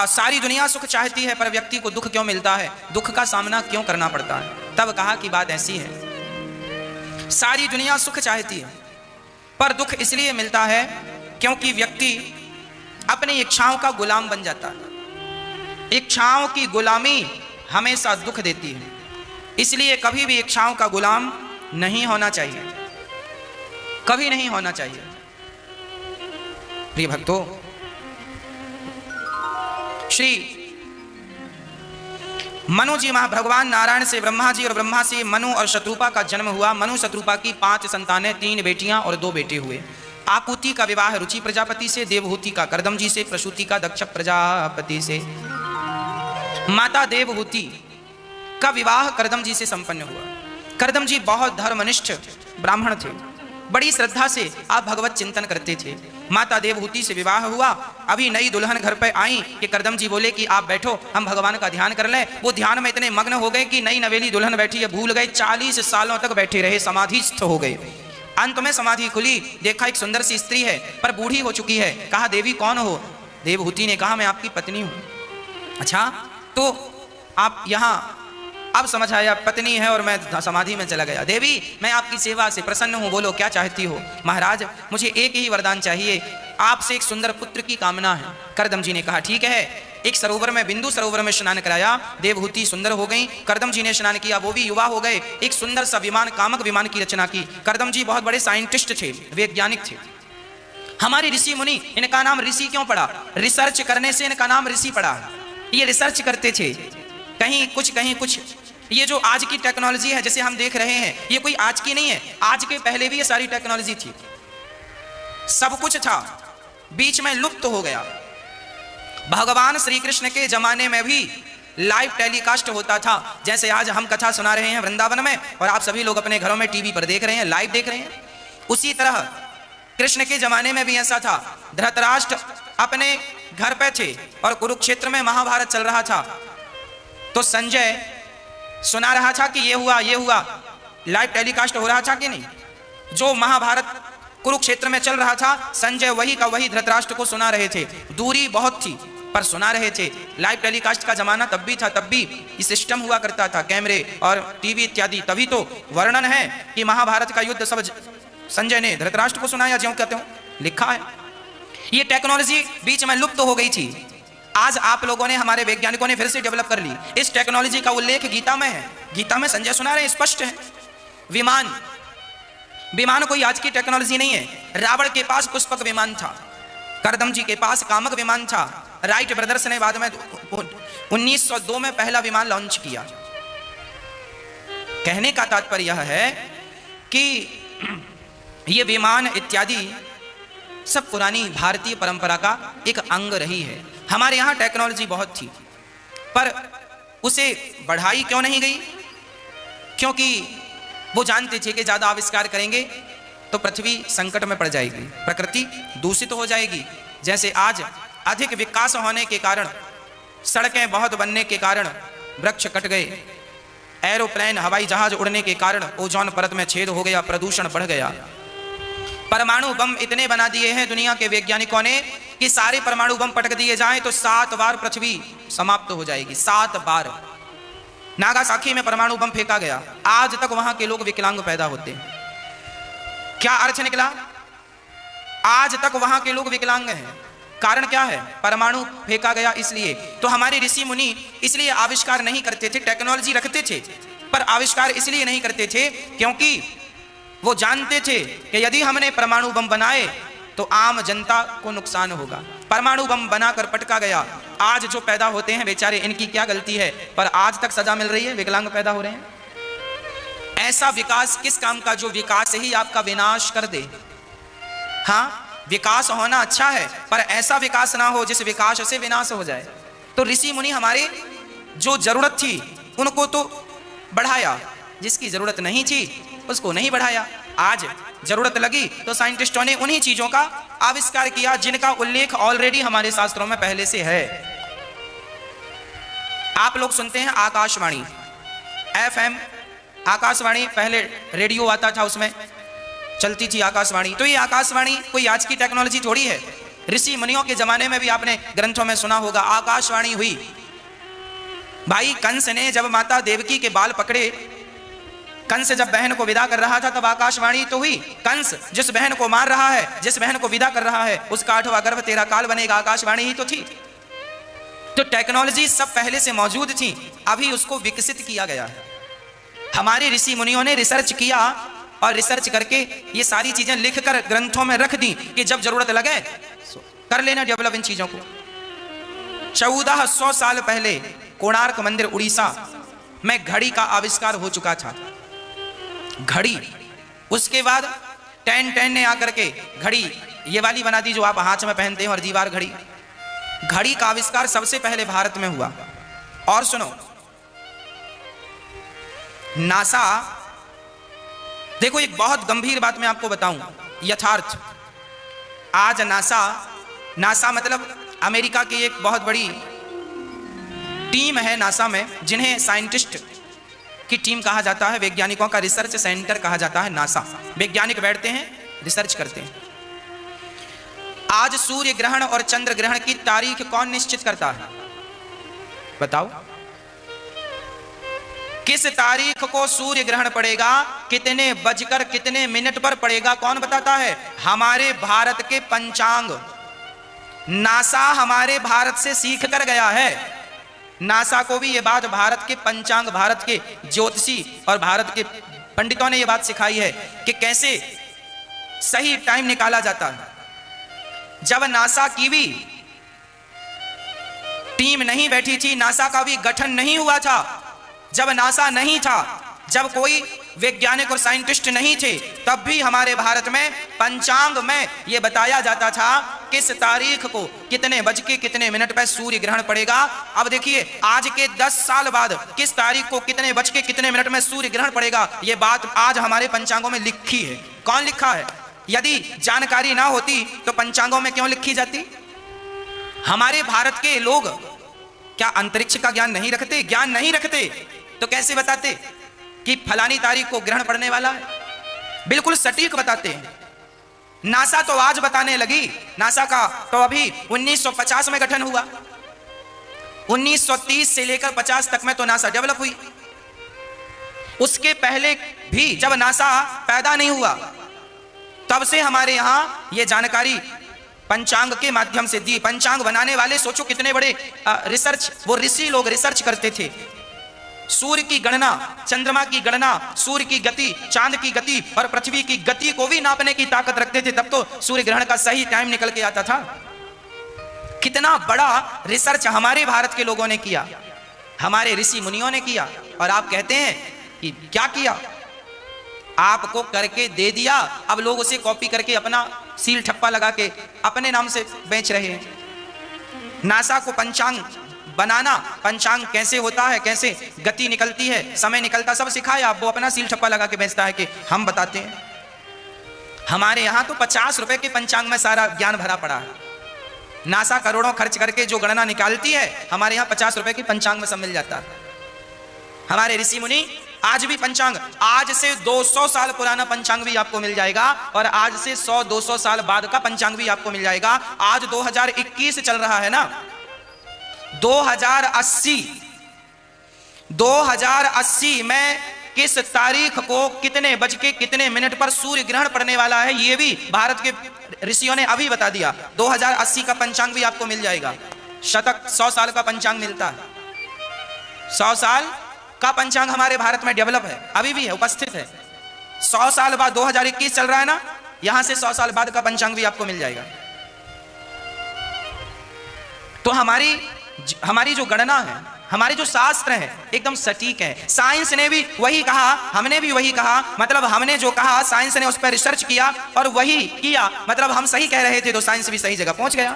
सारी दुनिया सुख चाहती है पर व्यक्ति को दुख क्यों मिलता है, दुख का सामना क्यों करना पड़ता है। तब कहा कि बात ऐसी है, सारी दुनिया सुख चाहती है पर दुख इसलिए मिलता है क्योंकि व्यक्ति अपनी इच्छाओं का गुलाम बन जाता है। इच्छाओं की गुलामी हमेशा दुख देती है, इसलिए कभी भी इच्छाओं का गुलाम नहीं होना चाहिए, कभी नहीं होना चाहिए। प्रिय भक्तों, श्री मनु जी भगवान नारायण से ब्रह्मा जी और ब्रह्मा से मनु और शत्रुपा का जन्म हुआ। मनु शत्रुपा की 5 संतानें, 3 बेटियां और 2 बेटे हुए। आकुति का विवाह रुचि प्रजापति से, देवहूति का कर्दम जी से, प्रसूति का दक्ष प्रजापति से। माता देवहूति का विवाह कर्दम जी से संपन्न हुआ। कर्दम जी बहुत धर्मनिष्ठ ब्राह्मण थे, बड़ी श्रद्धा से आप भगवत चिंतन करते थे। माता देवहूति से विवाह हुआ। अभी नई दुल्हन घर पर आई कि कर्दम जी बोले कि आप बैठो, हम भगवान का ध्यान कर लें। वो ध्यान में इतने मग्न हो गए कि नई नवेली दुल्हन बैठी है भूल गए। 40 सालों तक बैठे रहे, समाधिस्थ हो गए। अंत में समाधि खुली, देखा एक सुंदर सी स्त्री है पर बूढ़ी हो चुकी है। कहा, देवी कौन हो? देवहूति ने कहा, मैं आपकी पत्नी हूं। अच्छा, तो आप यहाँ, अब समझ आया, पत्नी है और मैं समाधि में चला गया। देवी, मैं आपकी सेवा से प्रसन्न हूं, बोलो क्या चाहती हो? महाराज, मुझे एक ही वरदान चाहिए, आपसे एक सुंदर पुत्र की कामना है। कर्दम जी ने कहा, ठीक है। एक सरोवर में, बिंदु सरोवर में स्नान कराया। देवहूति सुंदर हो गई, कर्दम जी ने स्नान किया, वो भी युवा हो गए। एक सुंदर सा विमान, कामक विमान की रचना की। कर्दम जी बहुत बड़े साइंटिस्ट थे, वैज्ञानिक थे। हमारे ऋषि मुनि, इनका नाम ऋषि क्यों पड़ा? रिसर्च करने से इनका नाम ऋषि पड़ा। ये रिसर्च करते थे, कहीं कुछ। ये जो आज की टेक्नोलॉजी है जिसे हम देख रहे हैं, ये कोई आज की नहीं है, आज के पहले भी ये सारी टेक्नोलॉजी थी। सब कुछ था, बीच में लुप्त हो गया। भगवान श्री कृष्ण के जमाने में भी लाइव टेलीकास्ट होता था, जैसे आज हम कथा सुना रहे हैं वृंदावन में और आप सभी लोग अपने घरों में टीवी पर देख रहे हैं, लाइव देख रहे हैं। उसी तरह कृष्ण के जमाने में भी ऐसा था। धृतराष्ट्र अपने घर पे थे और कुरुक्षेत्र में महाभारत चल रहा था, तो संजय सुना रहा था कि ये हुआ। लाइव टेलीकास्ट हो रहा था कि नहीं? जो महाभारत कुरुक्षेत्र में चल रहा था, संजय वही का वही धृतराष्ट्र को सुना रहे थे। दूरी बहुत थी पर सुना रहे थे। लाइव टेलीकास्ट का जमाना तब भी था, तब भी ये सिस्टम हुआ करता था, कैमरे और टीवी इत्यादि। तभी तो वर्णन है कि महाभारत का युद्ध सब संजय ने धृतराष्ट्र को सुनाया, ज्यों कहते हो लिखा है। ये टेक्नोलॉजी बीच में लुप्त हो गई थी। आज आप लोगों ने, हमारे वैज्ञानिकों ने फिर से डेवलप कर ली। इस टेक्नोलॉजी का उल्लेख गीता में है। गीता में संजय सुना रहे हैं, स्पष्ट है। विमान कोई आज की टेक्नोलॉजी नहीं है। रावण के पास पुष्पक विमान था, कर्दम जी के पास कामक विमान था। राइट ब्रदर्स ने बाद में 1902 में पहला विमान लॉन्च किया। कहने का तात्पर्य यह है कि ये विमान इत्यादि सब पुरानी भारतीय परंपरा का एक अंग रही है। हमारे यहाँ टेक्नोलॉजी बहुत थी पर उसे बढ़ाई क्यों नहीं गई? क्योंकि वो जानते थे कि ज़्यादा आविष्कार करेंगे तो पृथ्वी संकट में पड़ जाएगी, प्रकृति दूषित हो जाएगी। जैसे आज अधिक विकास होने के कारण, सड़कें बहुत बनने के कारण वृक्ष कट गए, एरोप्लेन हवाई जहाज उड़ने के कारण ओजोन परत में छेद हो गया, प्रदूषण बढ़ गया। परमाणु बम इतने बना दिए हैं दुनिया के वैज्ञानिकों ने कि सारे परमाणु बम पटक दिए जाएं तो 7 बार पृथ्वी समाप्त हो जाएगी। 7 बार। नागासाकी में परमाणु बम फेंका गया, आज तक वहां के लोग विकलांग पैदा होते हैं। क्या अर्थ निकला? आज तक वहां के लोग विकलांग हैं। कारण क्या है? परमाणु फेंका गया इसलिए। तो हमारे ऋषि मुनि इसलिए आविष्कार नहीं करते थे, टेक्नोलॉजी रखते थे पर आविष्कार इसलिए नहीं करते थे क्योंकि वो जानते थे कि यदि हमने परमाणु बम बनाए तो आम जनता को नुकसान होगा। परमाणु बम बनाकर पटका गया। आज जो पैदा होते हैं बेचारे, इनकी क्या गलती है पर आज तक सजा मिल रही है, विकलांग पैदा हो रहे हैं। ऐसा विकास किस काम का जो विकास ही आपका विनाश कर दे? हाँ, विकास होना अच्छा है पर ऐसा विकास ना हो जिस विकास से विनाश हो जाए। तो ऋषि मुनि हमारे जो जरूरत थी उनको तो बढ़ाया, जिसकी जरूरत नहीं थी उसको नहीं बढ़ाया। आज जरूरत लगी तो साइंटिस्टों ने उन्हीं चीजों का आविष्कार किया जिनका उल्लेख ऑलरेडी हमारे शास्त्रों में पहले से है। आप लोग सुनते हैं आकाशवाणी, FM आकाशवाणी, पहले रेडियो आता था, उसमें चलती थी आकाशवाणी। तो ये आकाशवाणी कोई आज की टेक्नोलॉजी थोड़ी है। ऋषि मुनियों के जमाने में भी आपने ग्रंथों में सुना होगा आकाशवाणी हुई। भाई कंस ने जब माता देवकी के बाल पकड़े, कंस जब बहन को विदा कर रहा था तब आकाशवाणी तो हुई। कंस जिस बहन को मार रहा है, जिस बहन को विदा कर रहा है, उसका 8वां गर्भ तेरा काल बनेगा, आकाशवाणी ही तो थी। तो टेक्नोलॉजी सब पहले से मौजूद थी, अभी उसको विकसित किया गया है। हमारे ऋषि मुनियों ने रिसर्च किया और रिसर्च करके ये सारी चीजें लिखकर ग्रंथों में रख दी कि जब जरूरत लगे कर लेना डेवलप इन चीजों को। 1400 साल पहले कोणार्क मंदिर उड़ीसा में घड़ी का आविष्कार हो चुका था। घड़ी, उसके बाद 1010 ने आकर के घड़ी ये वाली बना दी जो आप हाथ में पहनते हैं और दीवार घड़ी। घड़ी का आविष्कार सबसे पहले भारत में हुआ। और सुनो, नासा, देखो एक बहुत गंभीर बात मैं आपको बताऊं, यथार्थ। आज नासा मतलब अमेरिका की एक बहुत बड़ी टीम है नासा में, जिन्हें साइंटिस्ट की टीम कहा जाता है, वैज्ञानिकों का रिसर्च सेंटर कहा जाता है नासा। वैज्ञानिक बैठते हैं, रिसर्च करते हैं। आज सूर्य ग्रहण और चंद्र ग्रहण की तारीख कौन निश्चित करता है? बताओ, किस तारीख को सूर्य ग्रहण पड़ेगा, कितने बजकर कितने मिनट पर पड़ेगा, कौन बताता है? हमारे भारत के पंचांग। नासा हमारे भारत से सीख कर गया है। नासा को भी ये बात भारत के पंचांग, भारत के ज्योतिषी और भारत के पंडितों ने ये बात सिखाई है कि कैसे सही टाइम निकाला जाता है। जब नासा की भी टीम नहीं बैठी थी, नासा का भी गठन नहीं हुआ था, जब नासा नहीं था, जब कोई वैज्ञानिक और साइंटिस्ट नहीं थे, तब भी हमारे भारत में पंचांग में यह बताया जाता था किस तारीख को कितने बज के कितने मिनट पर सूर्य ग्रहण पड़ेगा। अब देखिए, आज के 10 साल बाद किस तारीख को कितने बज के कितने मिनट में सूर्य ग्रहण पड़ेगा, यह बात आज हमारे पंचांगों में लिखी है। कौन लिखा है? यदि जानकारी ना होती तो पंचांगों में क्यों लिखी जाती? हमारे भारत के लोग क्या अंतरिक्ष का ज्ञान नहीं रखते? ज्ञान नहीं रखते तो कैसे बताते कि फलानी तारीख को ग्रहण पड़ने वाला है? बिल्कुल सटीक बताते हैं। नासा तो आज बताने लगी। नासा का तो अभी 1950 में गठन हुआ। 1930 से लेकर 50 तक में तो नासा डेवलप हुई। उसके पहले भी जब नासा पैदा नहीं हुआ, तब से हमारे यहां यह जानकारी पंचांग के माध्यम से दी। पंचांग बनाने वाले सोचो कितने बड़े रिसर्च, वो ऋषि लोग रिसर्च करते थे। सूर्य की गणना, चंद्रमा की गणना, सूर्य की गति, चांद की गति और पृथ्वी की गति को भी नापने की ताकत रखते थे। तब तो सूर्य ग्रहण का सही टाइम निकल के आता था। कितना बड़ा रिसर्च हमारे भारत के लोगों ने किया, हमारे ऋषि मुनियों ने किया। और आप कहते हैं कि क्या किया? आपको करके दे दिया, अब लोग उसे कॉपी करके अपना सील ठप्पा लगा के अपने नाम से बेच रहे हैं। नासा को पंचांग बनाना, पंचांग कैसे होता है, कैसे गति निकलती है, समय निकलता, सब सिखाया। अब वो अपना सील ठप्पा लगा के बेचता है कि हम बताते हैं। हमारे यहां तो 50 रुपए के पंचांग में सारा ज्ञान भरा पड़ा है। नासा करोड़ों खर्च करके जो गणना निकालती है, हमारे यहां 50 रुपए के पंचांग में सब मिल जाता है। हमारे ऋषि मुनि आज भी पंचांग, आज से 200 साल पुराना पंचांग भी आपको मिल जाएगा और आज से 100-200 साल बाद का पंचांग भी आपको मिल जाएगा। आज 2021 चल रहा है ना, 2080 में किस तारीख को कितने बज के कितने मिनट पर सूर्य ग्रहण पड़ने वाला है, यह भी भारत के ऋषियों ने अभी बता दिया। 2080 का पंचांग भी आपको मिल जाएगा। शतक 100 साल का पंचांग मिलता है। 100 साल का पंचांग हमारे भारत में डेवलप है, अभी भी है, उपस्थित है। 100 साल बाद 2021 चल रहा है ना, यहां से 100 साल बाद का पंचांग भी आपको मिल जाएगा। तो हमारी जो गणना है, हमारे जो शास्त्र है, एकदम सटीक है। साइंस ने भी वही कहा, हमने भी वही कहा। मतलब हमने जो कहा, साइंस ने उस पर रिसर्च किया और वही किया। मतलब हम सही कह रहे थे तो साइंस भी सही जगह पहुंच गया।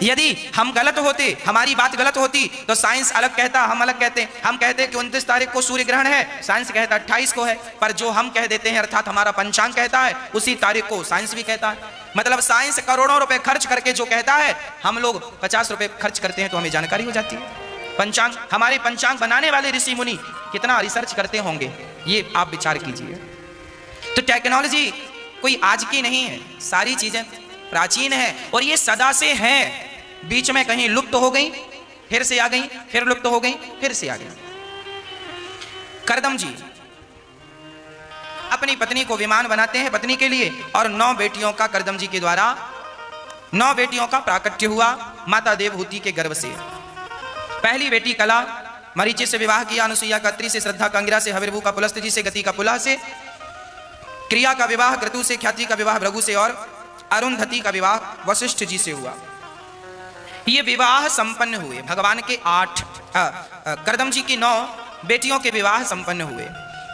यदि हम गलत होते, हमारी बात गलत होती, तो साइंस अलग कहता, हम अलग कहते। हम कहते कि 29 तारीख को सूर्य ग्रहण है, साइंस कहता 28 को है। पर जो हम कह देते हैं, अर्थात हमारा पंचांग कहता है, उसी तारीख को साइंस भी कहता है। मतलब साइंस करोड़ों रुपए खर्च करके जो कहता है, हम लोग 50 रुपए खर्च करते हैं तो हमें जानकारी हो जाती है। पंचांग, हमारे पंचांग बनाने वाले ऋषि मुनि कितना रिसर्च करते होंगे, ये आप विचार कीजिए। तो टेक्नोलॉजी कोई आज की नहीं है, सारी चीजें प्राचीन है और ये सदा से है। बीच में कहीं लुप्त हो गई, फिर से आ गई, फिर लुप्त हो गई, फिर से आ गई। करदम जी अपनी पत्नी को विमान बनाते हैं पत्नी के लिए, और 9 बेटियों का करदम जी के द्वारा 9 बेटियों का प्राकट्य हुआ माता देवहूति के गर्भ से। पहली बेटी कला मरीचि से विवाह किया, अनुसुईया का अत्रि से, श्रद्धा कांगिरा से, हविर्भू का पुलस्त जी से, गति का पुलह से, क्रिया का विवाह क्रतु से, ख्याति का विवाह भृगु से और अरुंधति का विवाह वशिष्ठ जी से हुआ। ये विवाह संपन्न हुए। भगवान के 8 करदम जी की 9 बेटियों के विवाह संपन्न हुए।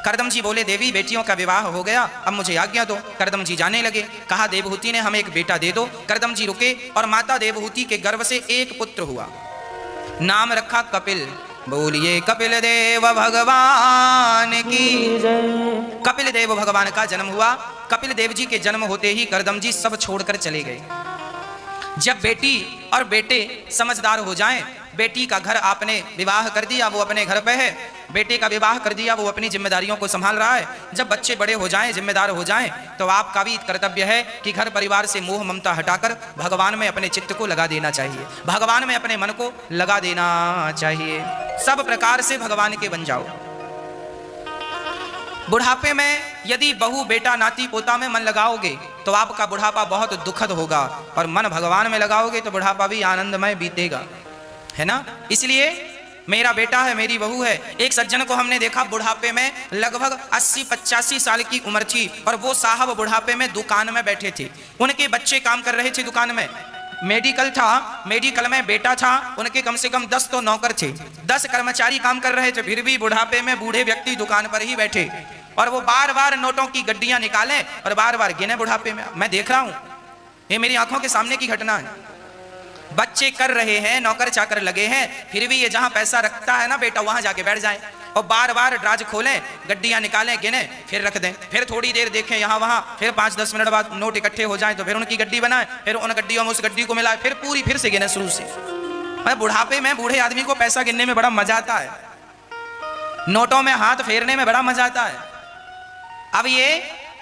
करदम जी बोले देवी बेटियों का विवाह हो गया, अब मुझे आज्ञा दो। करदम जी जाने लगे। कहा देवहूति ने हमें एक बेटा दे दो। करदम जी रुके और माता देवहूति के गर्भ से एक पुत्र हुआ, नाम रखा कपिल। बोलिए कपिल देव भगवान की जय। कपिल देव भगवान का जन्म हुआ। कपिल देव जी के जन्म होते ही करदम जी सब छोड़कर चले गए। जब बेटी और बेटे समझदार हो जाएं, बेटी का घर आपने विवाह कर दिया, वो अपने घर पे है, बेटे का विवाह कर दिया, वो अपनी जिम्मेदारियों को संभाल रहा है। जब बच्चे बड़े हो जाएं, जिम्मेदार हो जाएं, तो आपका भी कर्तव्य है कि घर परिवार से मोह ममता हटाकर भगवान में अपने चित्त को लगा देना चाहिए, भगवान में अपने मन को लगा देना चाहिए। सब प्रकार से भगवान के बन जाओ। बुढ़ापे में यदि बहू बेटा नाती पोता में मन लगाओगे तो आपका बुढ़ापा बहुत दुखद होगा, और मन भगवान में लगाओगे तो बुढ़ापा भी आनंदमय बीतेगा, है ना। इसलिए मेरा बेटा है, मेरी बहू है। एक सज्जन को हमने देखा बुढ़ापे में लगभग 80-85 साल की उम्र थी, और वो साहब बुढ़ापे में दुकान में बैठे थे। उनके बच्चे काम कर रहे थे दुकान में, मेडिकल था, मेडिकल में बेटा था, उनके कम से कम 10 तो नौकर थे, 10 कर्मचारी काम कर रहे थे, फिर भी बुढ़ापे में बूढ़े व्यक्ति दुकान पर ही बैठे, और वो बार बार नोटों की गड्डियां निकालें और बार बार गिने बुढ़ापे में। मैं देख रहा हूं, ये मेरी आंखों के सामने की घटना है। बच्चे कर रहे हैं, नौकर चाकर लगे हैं, फिर भी ये जहां पैसा रखता है ना बेटा, वहां जाके बैठ जाएं और बार बार ड्राज खोलें, गड्डियां निकालें, गिने, फिर रख दें, फिर थोड़ी देर देखें यहाँ वहां, फिर 5-10 मिनट बाद नोट इकट्ठे हो जाएं तो फिर उनकी गड्डी बनाएं, फिर उन गड्डियों में उस गड्डी को मिलाएं, फिर पूरी फिर से गिने शुरू से। बुढ़ापे में बूढ़े आदमी को पैसा गिनने में बड़ा मजा आता है, नोटों में हाथ फेरने में बड़ा मजा आता है। अब ये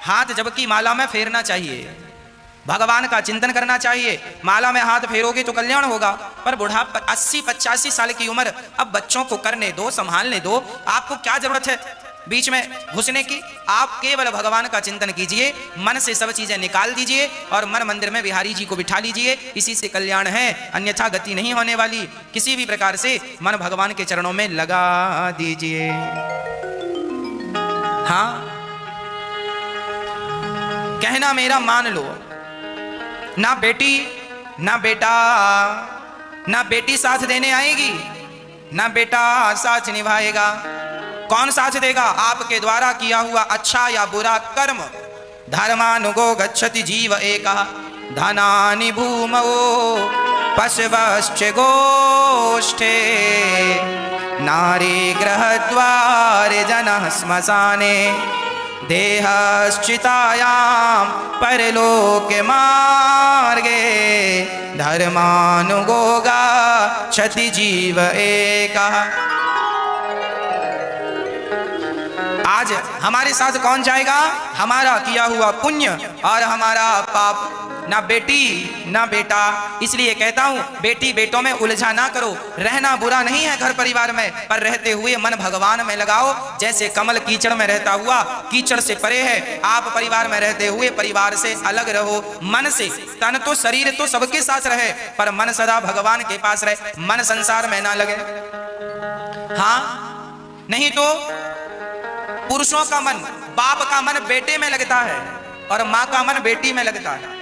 हाथ जबकि माला में फेरना चाहिए, भगवान का चिंतन करना चाहिए। माला में हाथ फेरोगे तो कल्याण होगा, पर बुढ़ापा 80-85 साल की उम्र, अब बच्चों को करने दो, संभालने दो। आपको क्या जरूरत है बीच में घुसने की? आप केवल भगवान का चिंतन कीजिए, मन से सब चीजें निकाल दीजिए और मन मंदिर में बिहारी जी को बिठा लीजिए, इसी से कल्याण है, अन्यथा गति नहीं होने वाली। किसी भी प्रकार से मन भगवान के चरणों में लगा दीजिए। हाँ, कहना मेरा मान लो, ना बेटी ना बेटा, ना बेटी साथ देने आएगी ना बेटा साथ निभाएगा। कौन साथ देगा? आपके द्वारा किया हुआ अच्छा या बुरा कर्म। धर्मानुगो गच्छति जीव एकः, धनानि भूमौ पशवश्च गोष्ठे, नारी गृहद्वारे जनः श्मशाने, देहश्चितायां परलोके मार्गे, धर्मानुगो गच्छति जीव एकः। आज हमारे साथ कौन जाएगा? हमारा किया हुआ पुण्य और हमारा पाप। ना बेटी ना बेटा, इसलिए कहता हूं बेटी बेटों में उलझा ना करो। रहना बुरा नहीं है घर परिवार में, पर रहते हुए मन भगवान में लगाओ। जैसे कमल कीचड़ में रहता हुआ कीचड़ से परे है, आप परिवार में रहते हुए परिवार से अलग रहो। मन से, तन तो शरीर तो सबके साथ रहे, पर मन सदा भगवान के पास रहे, मन संसार में ना लगे। हाँ, नहीं तो पुरुषों का मन, बाप का मन बेटे में लगता है और माँ का मन बेटी में लगता है।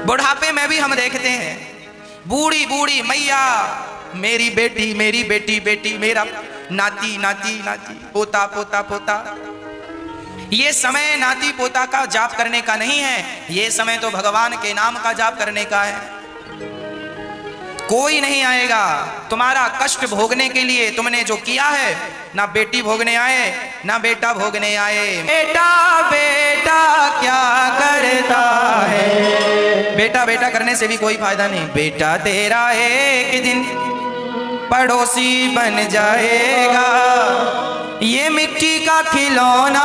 बुढ़ापे में भी हम देखते हैं, बूढ़ी बूढ़ी मैया मेरी बेटी, मेरी बेटी बेटी, मेरा नाती नाती नाती, पोता पोता पोता। ये समय नाती पोता का जाप करने का नहीं है, ये समय तो भगवान के नाम का जाप करने का है। कोई नहीं आएगा तुम्हारा कष्ट भोगने के लिए। तुमने जो किया है, ना बेटी भोगने आए ना बेटा भोगने आए। बेटा बेटा क्या करता है, बेटा बेटा करने से भी कोई फायदा नहीं। बेटा तेरा एक दिन पड़ोसी बन जाएगा। ये मिट्टी का खिलौना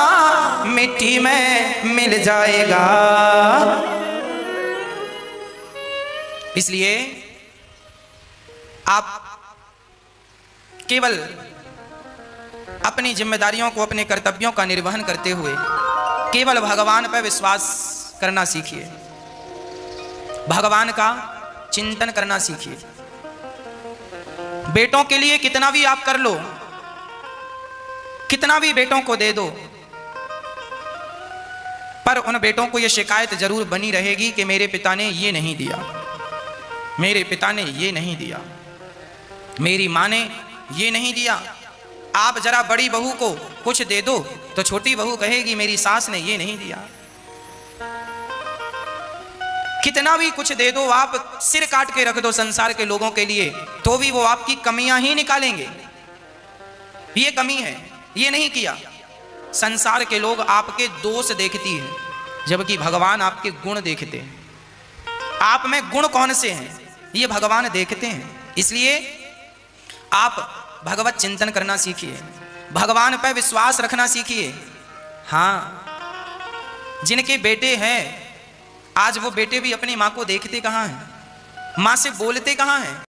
मिट्टी में मिल जाएगा। इसलिए आप केवल अपनी जिम्मेदारियों को, अपने कर्तव्यों का निर्वहन करते हुए केवल भगवान पर विश्वास करना सीखिए, भगवान का चिंतन करना सीखिए। बेटों के लिए कितना भी आप कर लो, कितना भी बेटों को दे दो, पर उन बेटों को यह शिकायत जरूर बनी रहेगी कि मेरे पिता ने ये नहीं दिया, मेरे पिता ने ये नहीं दिया, मेरी माँ ने ये नहीं दिया। आप जरा बड़ी बहू को कुछ दे दो तो छोटी बहू कहेगी मेरी सास ने ये नहीं दिया। कितना भी कुछ दे दो, आप सिर काट के रख दो संसार के लोगों के लिए, तो भी वो आपकी कमियां ही निकालेंगे। ये कमी है, ये नहीं किया। संसार के लोग आपके दोष देखती है, जबकि भगवान आपके गुण देखते हैं। आप में गुण कौन से हैं ये भगवान देखते हैं। इसलिए आप भगवत चिंतन करना सीखिए, भगवान पर विश्वास रखना सीखिए। हाँ, जिनके बेटे हैं आज वो बेटे भी अपनी माँ को देखते कहाँ हैं, माँ से बोलते कहाँ हैं।